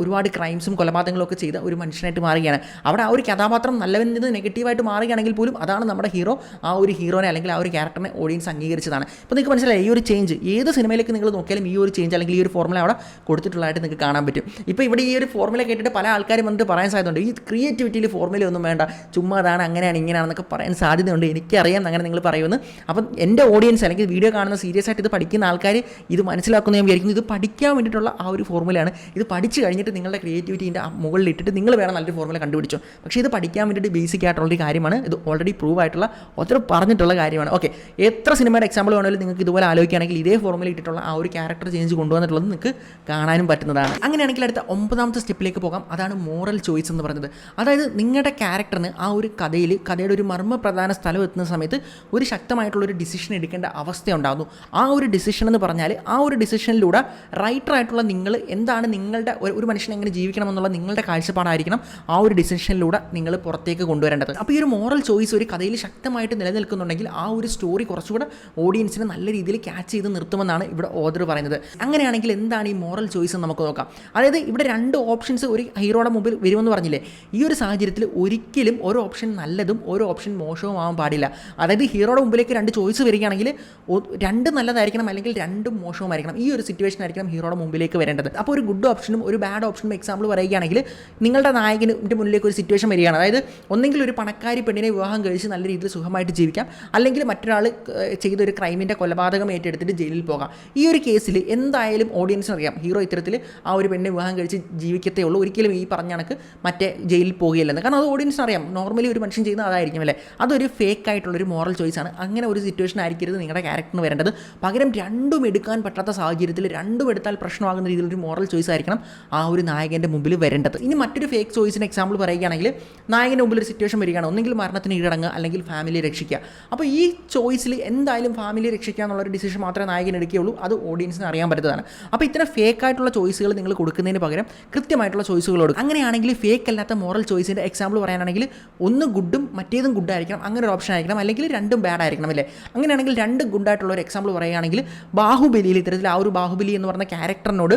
ഒരുപാട് ക്രൈംസും കൊലപാതകങ്ങളും ഒക്കെ ചെയ്ത ഒരു മനുഷ്യനായിട്ട് മാറുകയാണ്. അവിടെ ആ ഒരു കഥാപാത്രം നല്ലവനിൽ നിന്ന് നെഗറ്റീവായിട്ട് മാറുകയാണെങ്കിൽ പോലും അതാണ് നമ്മുടെ ഹീറോ, ആ ഒരു ഹീറോനെ അല്ലെങ്കിൽ ആ ഒരു ക്യാരക്ടറിനെ ഓഡിയൻസ് അംഗീകരിച്ചതാണ്. ഇപ്പോൾ നിങ്ങൾക്ക് മനസ്സിലായി ഈ ഒരു ചേഞ്ച് ഏത് സിനിമയിലേക്ക് നിങ്ങൾ നോക്കിയാലും ഈ ഒരു ചേഞ്ച് അല്ലെങ്കിൽ ഈ ഒരു ഫോർമുല അവിടെ കൊടുത്തിട്ടുള്ളതായിട്ട് നിങ്ങൾക്ക് കാണാൻ പറ്റും. ഇപ്പോൾ ഇവിടെ ഈ ഒരു ഫോർമുല കേട്ടിട്ട് പല ആൾക്കാരും വന്നിട്ട് പറയാൻ സാധ്യതയുണ്ട് ഈ ക്രിയേറ്റിവിറ്റിയിൽ ഫോർമുല ഒന്നും വേണ്ട, ചുമ്മാ അതാണ് അങ്ങനെയാണ് ഇങ്ങനെയാണെന്നൊക്കെ പറയാൻ സാധ്യതയുണ്ട്. എനിക്കറിയാം അങ്ങനെ നിങ്ങൾ പറയുമെന്ന്. അപ്പം എൻ്റെ ഓഡിയൻസ് അല്ലെങ്കിൽ വീഡിയോ കാണുന്ന സീരിയസ് ആയിട്ട് ഇത് പഠിക്കുന്ന ആൾക്കാർ ഇത് മനസ്സിലാക്കുന്ന ഞാൻ വിചാരിക്കുന്നു. ഇത് പഠിക്കാൻ വേണ്ടിയിട്ടുള്ള ആ ഒരു ഫോർമുലയാണ്. ഇത് പഠിച്ച് കഴിഞ്ഞിട്ട് നിങ്ങളുടെ ക്രിയേറ്റിവിറ്റീൻ്റെ മുകളിൽ ഇട്ടിട്ട് നിങ്ങൾ വേണം നല്ലൊരു ഫോർമുല കണ്ടുപിടിച്ചോ. പക്ഷേ ഇത് പഠിക്കാൻ വേണ്ടിയിട്ട് ബേസിക് ആയിട്ടുള്ളൊരു കാര്യമാണ്. ഇത് ഓൾറെഡി പ്രൂവ് ആയിട്ടുള്ള ഒത്തിരി പറഞ്ഞിട്ടുള്ള കാര്യമാണ്. ഓക്കെ, എത്ര സിനിമയുടെ എക്സാമ്പിൾ വേണമെങ്കിലും നിങ്ങൾക്ക് ഇതുപോലെ ആലോചിക്കുകയാണെങ്കിൽ ഇതേ ഫോർമുല ഇട്ടിട്ടുള്ള ആ ഒരു ക്യാരക്ടർ ചേഞ്ച് കൊണ്ടുവന്നിട്ടുള്ളത് നിങ്ങൾക്ക് കാണാനും പറ്റുന്നതാണ്. അങ്ങനെയാണെങ്കിൽ അടുത്ത 9ാമത്തെ സ്റ്റെപ്പിലേക്ക് പോകാം. അതാണ് മോറൽ ചോയ്സ് എന്ന് പറയുന്നത്. അതായത് നിങ്ങളുടെ ക്യാരക്ടറിന് ആ ഒരു കഥയുടെ ഒരു മർമ്മപ്രധാന സ്ഥലം എത്തുന്ന സമയത്ത് ഒരു ശക്തമായിട്ടുള്ളൊരു ഡിസിഷൻ എടുക്കേണ്ട അവസ്ഥ ഉണ്ടാകുന്നു. ആ ഒരു ഡിസിഷൻ എന്ന് പറഞ്ഞാൽ ആ ഒരു ഡിസിഷനിലൂടെ റൈറ്ററായിട്ടുള്ള നിങ്ങൾ എന്താണ് നിങ്ങളുടെ ഒരു മനുഷ്യൻ എങ്ങനെ ജീവിക്കണം എന്നുള്ള നിങ്ങളുടെ കാഴ്ചപ്പാടായിരിക്കണം ആ ഒരു ഡിസിഷനിലൂടെ നിങ്ങൾ പുറത്തേക്ക് കൊണ്ടുവരേണ്ടത്. അപ്പോൾ ഈ ഒരു മോറൽ ചോയ്സ് ഒരു കഥയിൽ ശക്തമായിട്ട് നിലനിൽക്കുന്നുണ്ടെങ്കിൽ ആ ഒരു സ്റ്റോറി കുറച്ചുകൂടെ ഓഡിയൻസിനെ നല്ല രീതിയിൽ ക്യാച്ച് ചെയ്ത് നിർത്തുമെന്നാണ് ഇവിടെ ഓഥർ പറയുന്നത്. അങ്ങനെയാണെങ്കിൽ എന്താണ് ഈ മോറൽ ചോയ്സ് എന്ന് നമുക്ക് നോക്കാം. അതായത് ഇവിടെ 2 ഓപ്ഷൻസ് ഒരു ഹീറോയുടെ മുമ്പിൽ വരുമെന്ന് പറഞ്ഞില്ലേ. ഈ ഒരു സാഹചര്യത്തിൽ ഒരിക്കലും ഒരു ഓപ്ഷൻ നല്ലതും ഒരു ഓപ്ഷൻ മോശവും ആവാൻ പാടില്ല. അതായത് ഹീറോയുടെ മുമ്പിലേക്ക് 2 ചോയ്സ് വരികയാണെങ്കിൽ 2 നല്ലതായിരിക്കണം അല്ലെങ്കിൽ 2 മോശവുമായിരിക്കണം. ഈ ഒരു സിറ്റുവേഷൻ ആയിരിക്കണം ഹീറോയുടെ മുമ്പിലേക്ക് വരേണ്ടത്. അപ്പോൾ ഒരു ഗുഡ് ഓപ്ഷനും ഒരു ബാഡ് ഓപ്ഷനും എക്സാമ്പിൾ പറയുകയാണെങ്കിൽ നിങ്ങളുടെ നായകൻ്റെ മുന്നിലേക്ക് ഒരു സിറ്റുവേഷൻ വരികയാണ്. അതായത് ഒന്നെങ്കിൽ ഒരു പണക്കാരി പെണ്ണിനെ വിവാഹം കഴിച്ച് നല്ല രീതിയിൽ സുഖമായിട്ട് ജീവിക്കാം, അല്ലെങ്കിൽ മറ്റൊരാൾ ചെയ്തൊരു ക്രൈമിൻ്റെ കൊലപാതകം ഏറ്റെടുത്തിട്ട് ജയിലിൽ പോകാം. ഈ ഒരു കേസിൽ എന്തായാലും ഓഡിയൻസിന് അറിയാം ഹീറോ ഇത്തരത്തിൽ ആ ഒരു പെണ്ണിനെ വിവാഹം കഴിച്ച് ജീവിക്കത്തേ ഉള്ളൂ, ഒരിക്കലും ഈ പറഞ്ഞ കണക്ക് മറ്റേ ജയിലിൽ പോകുകയില്ലെന്ന്. കാരണം അത് ഓഡിയൻസിന് അറിയാം നോർമലി ഒരു മനുഷ്യൻ ചെയ്യുന്നത് അതായിരിക്കും അല്ലേ. അതൊരു ഫേക്ക് ആയിട്ടുള്ളൊരു മോറൽ ചോയ്സ് ആണ്. അങ്ങനെ ഒരു സിറ്റുവേഷൻ ആയിരിക്കരുത് നിങ്ങളുടെ ക്യാരക്ടറിന് വരേണ്ടത്. പകരം 2ഉം എടുക്കാൻ പറ്റാത്ത സാഹചര്യത്തിൽ 2ഉം എടുത്താൽ പ്രശ്നമാകുന്ന രീതിയിലൊരു മോറൽ ചോയ്സ് ആയിരിക്കണം ആ ഒരു നായകൻ്റെ മുമ്പിൽ വരേണ്ടത്. ഇനി മറ്റൊരു ഫേക്ക് ചോയ്സിന് എക്സാമ്പിൾ പറയുകയാണെങ്കിൽ നായകൻ്റെ മുമ്പിൽ ഒരു സിറ്റുവേഷൻ വരികയാണ്, ഒന്നെങ്കിൽ മരണത്തിന് കീഴടങ്ങുക അല്ലെങ്കിൽ ഫാമിലി രക്ഷിക്കുക. അപ്പോൾ ഈ ചോയ്സിൽ എന്തായാലും ഫാമിലി രക്ഷിക്കുക എന്നുള്ളൊരു ഡിസിഷൻ മാത്രമേ നായകൻ എടുക്കുകയുള്ളൂ. അത് ഓഡിയൻസിന് അറിയാൻ പറ്റുന്നതാണ്. അപ്പോൾ ഇത്തരം ഫേക്ക് ആയിട്ടുള്ള ചോയ്സുകൾ നിങ്ങൾ കൊടുക്കുന്നതിന് പകരം കൃത്യമായിട്ടുള്ള ചോയ്സുകൾ കൊടുക്കും. അങ്ങനെയാണെങ്കിൽ ഫേക്ക് അല്ലാത്ത മോറൽ ചോയ്സിൻ്റെ എക്സാമ്പിൾ പറയാനാണെങ്കിൽ ഒന്ന് ഗുഡും മറ്റേതും ഗുഡ് ആയിരിക്കണം, അങ്ങനെ ഒരു ഓപ്ഷൻ ആയിരിക്കണം, അല്ലെങ്കിൽ 2ഉം ബാഡ് ആയിരിക്കണം അല്ലേ. അങ്ങനെയാണെങ്കിൽ 2 ഗുഡായിട്ടുള്ള ഒരു എക്സാമ്പിൾ പറയുകയാണെങ്കിൽ ബാഹുബലിയിൽ ഇത്തരത്തിൽ ആ ഒരു ബാഹുബലി എന്ന് പറഞ്ഞ ക്യാരക്ടറിനോട്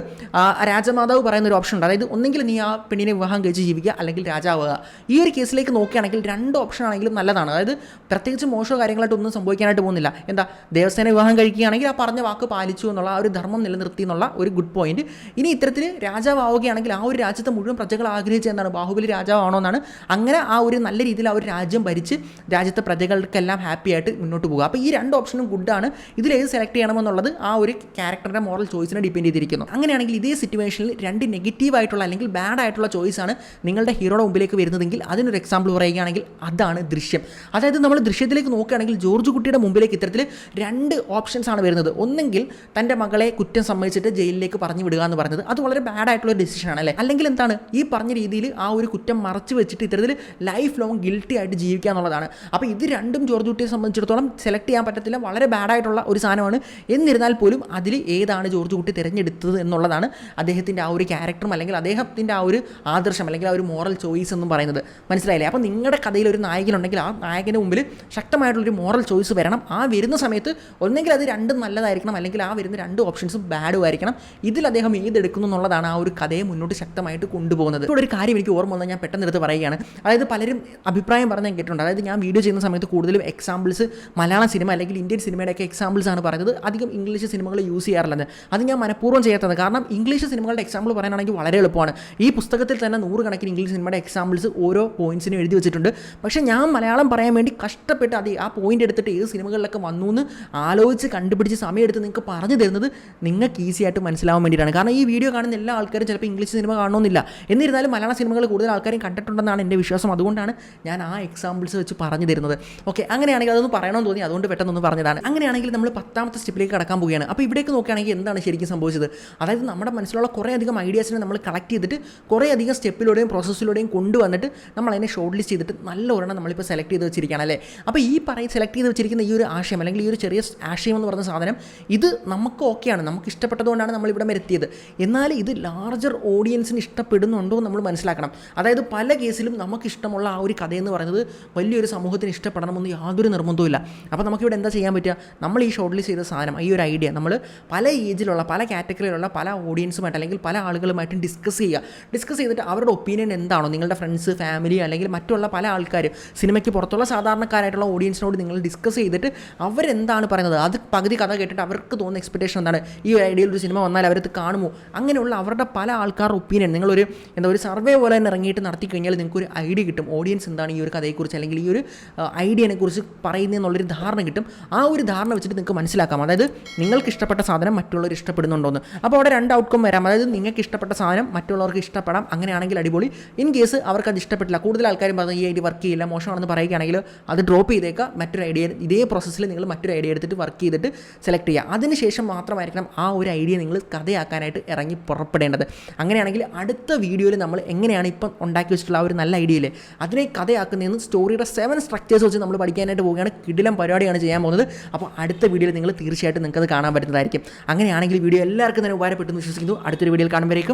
രാജമാതാവ് പറയുന്ന ഒരു ഓപ്ഷൻ ഉണ്ട്. അതായത് ഒന്നെങ്കിൽ നീ ആ പെണ്ണിനെ വിവാഹം കഴിച്ച് ജീവിക്കുക അല്ലെങ്കിൽ രാജാവുക. ഈ ഒരു കേസിലേക്ക് നോക്കുകയാണെങ്കിൽ 2 ഓപ്ഷൻ ആണെങ്കിലും നല്ലതാണ്. അതായത് പ്രത്യേകിച്ച് മോശമോ കാര്യങ്ങളായിട്ട് ഒന്നും സംഭവിക്കാനായിട്ട് പോകുന്നില്ല. എന്താ ദേവസേന വിവാഹം കഴിക്കുകയാണെങ്കിൽ ആ പറഞ്ഞ വാക്ക് പാലിച്ചു എന്നുള്ള ആ ഒരു ധർമ്മം നിലനിർത്തി എന്നുള്ള ഒരു ഗുഡ് പോയിന്റ്. ഇനി ഇത്തരത്തിൽ രാജാവുകയാണെങ്കിൽ ആ ഒരു രാജ്യത്തെ മുഴുവൻ പ്രജകൾ ആഗ്രഹിച്ച എന്താണ് ബാഹുബലി രാജാവാണോ എന്നാണ്. അങ്ങനെ ആ ഒരു നല്ല രീതിയിൽ ആ ഒരു രാജ്യം ഭരിച്ച് രാജ്യത്തെ പ്രജകൾക്കെല്ലാം ഹാപ്പി ആയിട്ട് മുന്നോട്ട് പോകുക. അപ്പോൾ ഈ 2 ഓപ്ഷനും ഗുഡാണ്. ഇതിലേത് സെലക്ട് ചെയ്യണമെന്നുള്ളത് ആ ഒരു ക്യാരക്ടറിൻ്റെ മോറൽ ചോയ്സിനെ ഡിപ്പെൻഡ് ചെയ്തിരിക്കുന്നു. അങ്ങനെയാണെങ്കിൽ ഇതേ സിറ്റുവേഷനിൽ 2 നെഗറ്റീവ് ആയിട്ടുള്ള അല്ലെങ്കിൽ ബാഡ് ആയിട്ടുള്ള ചോയ്സാണ് നിങ്ങളുടെ ഹീറോയുടെ മുമ്പിലേക്ക് വരുന്നതെങ്കിൽ അതിനൊരു എക്സാമ്പിൾ പറയുകയാണെങ്കിൽ അതാണ് ദൃശ്യം. അതായത് നമ്മൾ ദൃശ്യത്തിലേക്ക് നോക്കുകയാണെങ്കിൽ ജോർജ് കുട്ടിയുടെ മുമ്പിലേക്ക് ഇത്തരത്തിൽ 2 ഓപ്ഷൻസ് ആണ് വരുന്നത്. ഒന്നെങ്കിൽ തൻ്റെ മകളെ കുറ്റം സമ്മതിച്ചിട്ട് ജയിലിലേക്ക് പറഞ്ഞു വിടുക എന്ന് പറഞ്ഞത് അത് വളരെ ബാഡ് ആയിട്ടുള്ള ഒരു ഡിസിഷനാണ് അല്ലേ. അല്ലെങ്കിൽ എന്താണ് ഈ പറഞ്ഞ രീതിയിൽ ആ ഒരു കുറ്റം മറച്ചു വെച്ചിട്ട് ഇത്തരത്തിൽ ലൈഫ് ലോങ് ഗിൽട്ടി ആയിട്ട് ജീവിക്കുക എന്നുള്ളതാണ്. അപ്പോൾ ഇത് 2ഉം ജോർജ് കുട്ടിയെ സംബന്ധിച്ചിടത്തോളം സെലക്ട് ചെയ്യാൻ പറ്റത്തില്ല, വളരെ ബാഡായിട്ടുള്ള ഒരു സാധനമാണ്. എന്നിരുന്നാൽ പോലും അതിൽ ഏതാണ് ജോർജ് കുട്ടി തിരഞ്ഞെടുത്തത് എന്നുള്ളതാണ് അദ്ദേഹത്തിൻ്റെ ആ ഒരു ക്യാരക്ടറും അല്ലെങ്കിൽ അദ്ദേഹത്തിൻ്റെ ആ ഒരു ആദർശം അല്ലെങ്കിൽ ആ ഒരു മോറൽ ചോയ്സ് എന്നും പറയുന്നത്. മനസ്സിലായില്ലേ? അപ്പോൾ നിങ്ങളുടെ കഥയിൽ ഒരു നായകനുണ്ടെങ്കിൽ ആ നായകൻ്റെ മുമ്പിൽ ശക്തമായിട്ടുള്ളൊരു മോറൽ ചോയ്സ് വരണം. ആ വരുന്ന സമയത്ത് ഒന്നെങ്കിൽ അത് 2ഉം നല്ലതായിരിക്കണം അല്ലെങ്കിൽ ആ വരുന്ന 2 ഓപ്ഷൻസും ബാഡും ആയിരിക്കണം. ഇതിൽ അദ്ദേഹം ഏതെടുക്കുന്നു എന്നുള്ളതാണ് ആ ഒരു കഥയെ മുന്നോട്ട് ശക്തമായിട്ട് കൊണ്ടുപോകുന്നത്. ഇവിടെ ഒരു കാര്യം എനിക്ക് ഓർമ്മ വന്നാൽ ഞാൻ പെട്ടെന്ന് എടുത്ത് പറയുകയാണ്. അതായത് പലരും അഭിപ്രായം പറഞ്ഞ് ഞാൻ കേട്ടിട്ടുണ്ട്. അതായത് ഞാൻ വീഡിയോ ചെയ്യുന്ന സമയത്ത് കൂടുതലും എക്സാമ്പിൾസ് മലയാളം സിനിമ അല്ലെങ്കിൽ ഇന്ത്യൻ സിനിമയുടെയൊക്കെ എക്സാമ്പിൾസ് ആണ് പറയുന്നത്. അധികം ഇംഗ്ലീഷ് സിനിമകൾ യൂസ് ചെയ്യാറില്ല. അത് ഞാൻ മനഃപൂർവ്വം ചെയ്യാത്തത്. കാരണം ഇംഗ്ലീഷ് സിനിമകളുടെ എക്സാമ്പിൾ പറയാനാണെങ്കിൽ വളരെ എളുപ്പമാണ്. ഈ പുസ്തകത്തിൽ തന്നെ 100 കണക്കിന് ഇംഗ്ലീഷ് സിനിമയുടെ എക്സാമ്പിൾസ് ഓരോ പോയിന്റ്സിനും എഴുതി വെച്ചിട്ടുണ്ട്. പക്ഷേ ഞാൻ മലയാളം പറയാൻ വേണ്ടി കഷ്ടപ്പെട്ട് ആ പോയിന്റ് എടുത്തിട്ട് ഏത് സിനിമകളിലൊക്കെ വന്നു എന്ന് ആലോചിച്ച് കണ്ടുപിടിച്ച് സമയമെടുത്ത് നിങ്ങൾക്ക് പറഞ്ഞു തരുന്നത് നിങ്ങൾക്ക് ഈസി ആയിട്ട് മനസ്സിലാവാൻ വേണ്ടിയിട്ടാണ്. കാരണം ഈ വീഡിയോ കാണുന്ന എല്ലാ ആൾക്കാരും ചിലപ്പോൾ ഇംഗ്ലീഷ് സിനിമ കാണണമെന്നില്ല. എന്നിരുന്നാലും മലയാള സിനിമകൾ കൂടുതൽ ആൾക്കാരും കണ്ടിട്ടുണ്ടെന്നാണ് എൻ്റെ വിശ്വാസം. അതുകൊണ്ടാണ് ഞാൻ ആ എക്സാമ്പിൾസ് വെച്ച് പറഞ്ഞു തരുന്നത്. ഓക്കെ, അങ്ങനെയാണെങ്കിൽ അതൊന്ന് പറയണമെന്ന് വേണമെന്ന് തോന്നി, അതുകൊണ്ട് പെട്ടെന്നൊന്ന് പറഞ്ഞതാണ്. അങ്ങനെയാണെങ്കിൽ നമ്മൾ 10ാമത്തെ സ്റ്റെപ്പിലേക്ക് കടക്കാൻ പോവുകയാണ്. അപ്പോൾ ഇവിടേക്ക് നോക്കുകയാണെങ്കിൽ എന്താണ് ശരിക്കും സംഭവിച്ചത്? അതായത് നമ്മുടെ മനസ്സിലുള്ള കുറേ അധികം ഐഡിയാസിനെ നമ്മൾ കളക്ട് ചെയ്തിട്ട് കുറേ അധികം സ്റ്റെപ്പിലൂടെയും പ്രോസസ്സിലൂടെയും കൊണ്ടുവന്നിട്ട് നമ്മൾ അതിനെ ഷോർട്ട് ലിസ്റ്റ് ചെയ്തിട്ട് നല്ല ഒരെണ്ണം നമ്മളിപ്പോൾ സെലക്ട് ചെയ്ത് വെച്ചിരിക്കുകയാണ് അല്ലേ. അപ്പോൾ ഈ സെലക്ട് ചെയ്ത് വെച്ചിരിക്കുന്ന ഈ ഒരു ആശയം അല്ലെങ്കിൽ ഈ ഒരു ചെറിയ ആശയം എന്ന് പറഞ്ഞ സാധനം ഇത് നമുക്ക് ഓക്കെയാണ്, നമുക്ക് ഇഷ്ടപ്പെട്ടതുകൊണ്ടാണ് നമ്മൾ ഇവിടെ വരെ എത്തിയത്. എന്നാൽ ഇത് ലാർജർ ഓഡിയൻസിന് ഇഷ്ടപ്പെടുന്നുണ്ടോ നമ്മൾ മനസ്സിലാക്കണം. അതായത് പല കേസിലും നമുക്ക് ഇഷ്ടമുള്ള ആ ഒരു കഥയെന്ന് പറയുന്നത് വലിയൊരു സമൂഹത്തിന് ഇഷ്ടപ്പെടണമെന്ന് യാതൊരു നിർബന്ധവുമില്ല. അപ്പോൾ നമുക്കിവിടെ എന്താ ചെയ്യാൻ പറ്റുക? നമ്മൾ ഈ ഷോർട്ട് ലിസ്റ്റ് ചെയ്ത സാധനം, ഈ ഒരു ഐഡിയ നമ്മൾ പല ഏജിലുള്ള പല കാറ്റഗറിയിലുള്ള പല ഓഡിയൻസുമായിട്ട് അല്ലെങ്കിൽ പല ആളുകളുമായിട്ടും ഡിസ്കസ് ചെയ്തിട്ട് അവരുടെ ഒപ്പീനിയൻ എന്താണോ, നിങ്ങളുടെ ഫ്രണ്ട്സ്, ഫാമിലി അല്ലെങ്കിൽ മറ്റുള്ള പല ആൾക്കാർ, സിനിമയ്ക്ക് പുറത്തുള്ള സാധാരണക്കാരായിട്ടുള്ള ഓഡിയൻസിനോട് നിങ്ങൾ ഡിസ്കസ് ചെയ്തിട്ട് അവരെന്താണ് പറയുന്നത്, അത് പകുതി കഥ കേട്ടിട്ട് അവർക്ക് തോന്നുന്ന എക്സ്പെക്ടേഷൻ എന്താണ്, ഈ ഒരു ഐഡിയയിൽ ഒരു സിനിമ വന്നാൽ അവരത് കാണുമോ, അങ്ങനെയുള്ള അവരുടെ പല ആൾക്കാരുടെ ഒപ്പീനിയൻ നിങ്ങളൊരു ഒരു സർവേ പോലെ തന്നെ ഇറങ്ങിയിട്ട് നടത്തി കഴിഞ്ഞാൽ നിങ്ങൾക്കൊരു ഐഡിയ കിട്ടും. ഓഡിയൻസ് എന്താണ് ഈ ഒരു കഥയെക്കുറിച്ച് അല്ലെങ്കിൽ ഈ ഒരു ഐഡിയനെക്കുറിച്ച് പറയുന്നതെന്നുള്ളൊരു ധാരണ കിട്ടും. ആ ഒരു ധാരണ വെച്ചിട്ട് നിങ്ങൾക്ക് മനസ്സിലാക്കാം അതായത് നിങ്ങൾക്ക് ഇഷ്ടപ്പെട്ട സാധനം മറ്റുള്ളവർ ഇഷ്ടപ്പെടുന്നുണ്ടോയെന്ന്. അപ്പോൾ അവിടെ 2 ഔട്ട്കം വരാം. അതായത് നിങ്ങൾക്ക് ഇഷ്ടപ്പെട്ട സാധനം മറ്റുള്ളവർക്ക് ഇഷ്ടപ്പെടാം, അങ്ങനെയാണെങ്കിൽ അടിപൊളി. ഇൻ കേസ് അവർക്ക് അത് ഇഷ്ടപ്പെട്ടില്ല, കൂടുതൽ ആൾക്കാരും പറഞ്ഞു ഈ ഐഡിയ വർക്ക് ചെയ്യില്ല, മോശമാണെന്ന് പറയുകയാണെങ്കിൽ അത് ഡ്രോപ്പ് ചെയ്തേക്കാം. മറ്റൊരു ഐഡിയ ഇതേ പ്രോസസ്സിൽ നിങ്ങൾ മറ്റൊരു ഐഡിയ എടുത്തിട്ട് വർക്ക് ചെയ്തിട്ട് സെലക്ട് ചെയ്യുക. അതിനുശേഷം മാത്രമായിരിക്കണം ആ ഒരു ഐഡിയ നിങ്ങൾ കഥയാക്കാനായിട്ട് ഇറങ്ങി പുറപ്പെടേണ്ടത്. അങ്ങനെയാണെങ്കിൽ അടുത്ത വീഡിയോയിൽ നമ്മൾ എങ്ങനെയാണ് ഇപ്പം ഉണ്ടാക്കി വെച്ചിട്ടുള്ള ആ ഒരു നല്ല ഐഡിയയില്ലേ അതിനെ കഥയാക്കുന്നതെന്ന് സ്റ്റോറിയുടെ 7 സ്ട്രക്ചേഴ്സ് വെച്ച് നമ്മൾ പഠിക്കാനായിട്ട് പോവുകയാണ്. കിടിലം പരിപാടിയാണ് ചെയ്യാൻ പോകുന്നത്. അപ്പോൾ അടുത്ത വീഡിയോയിൽ നിങ്ങൾ തീർച്ചയായിട്ടും നിങ്ങൾക്കത് കാണാൻ പറ്റുന്നതായിരിക്കും. അങ്ങനെയാണെങ്കിൽ വീഡിയോ എല്ലാവർക്കും തന്നെ ഉപകാരപ്പെട്ടെന്ന് വിശ്വസിക്കുന്നു. അടുത്തൊരു വീഡിയോയിൽ കാണുമ്പോഴേക്കും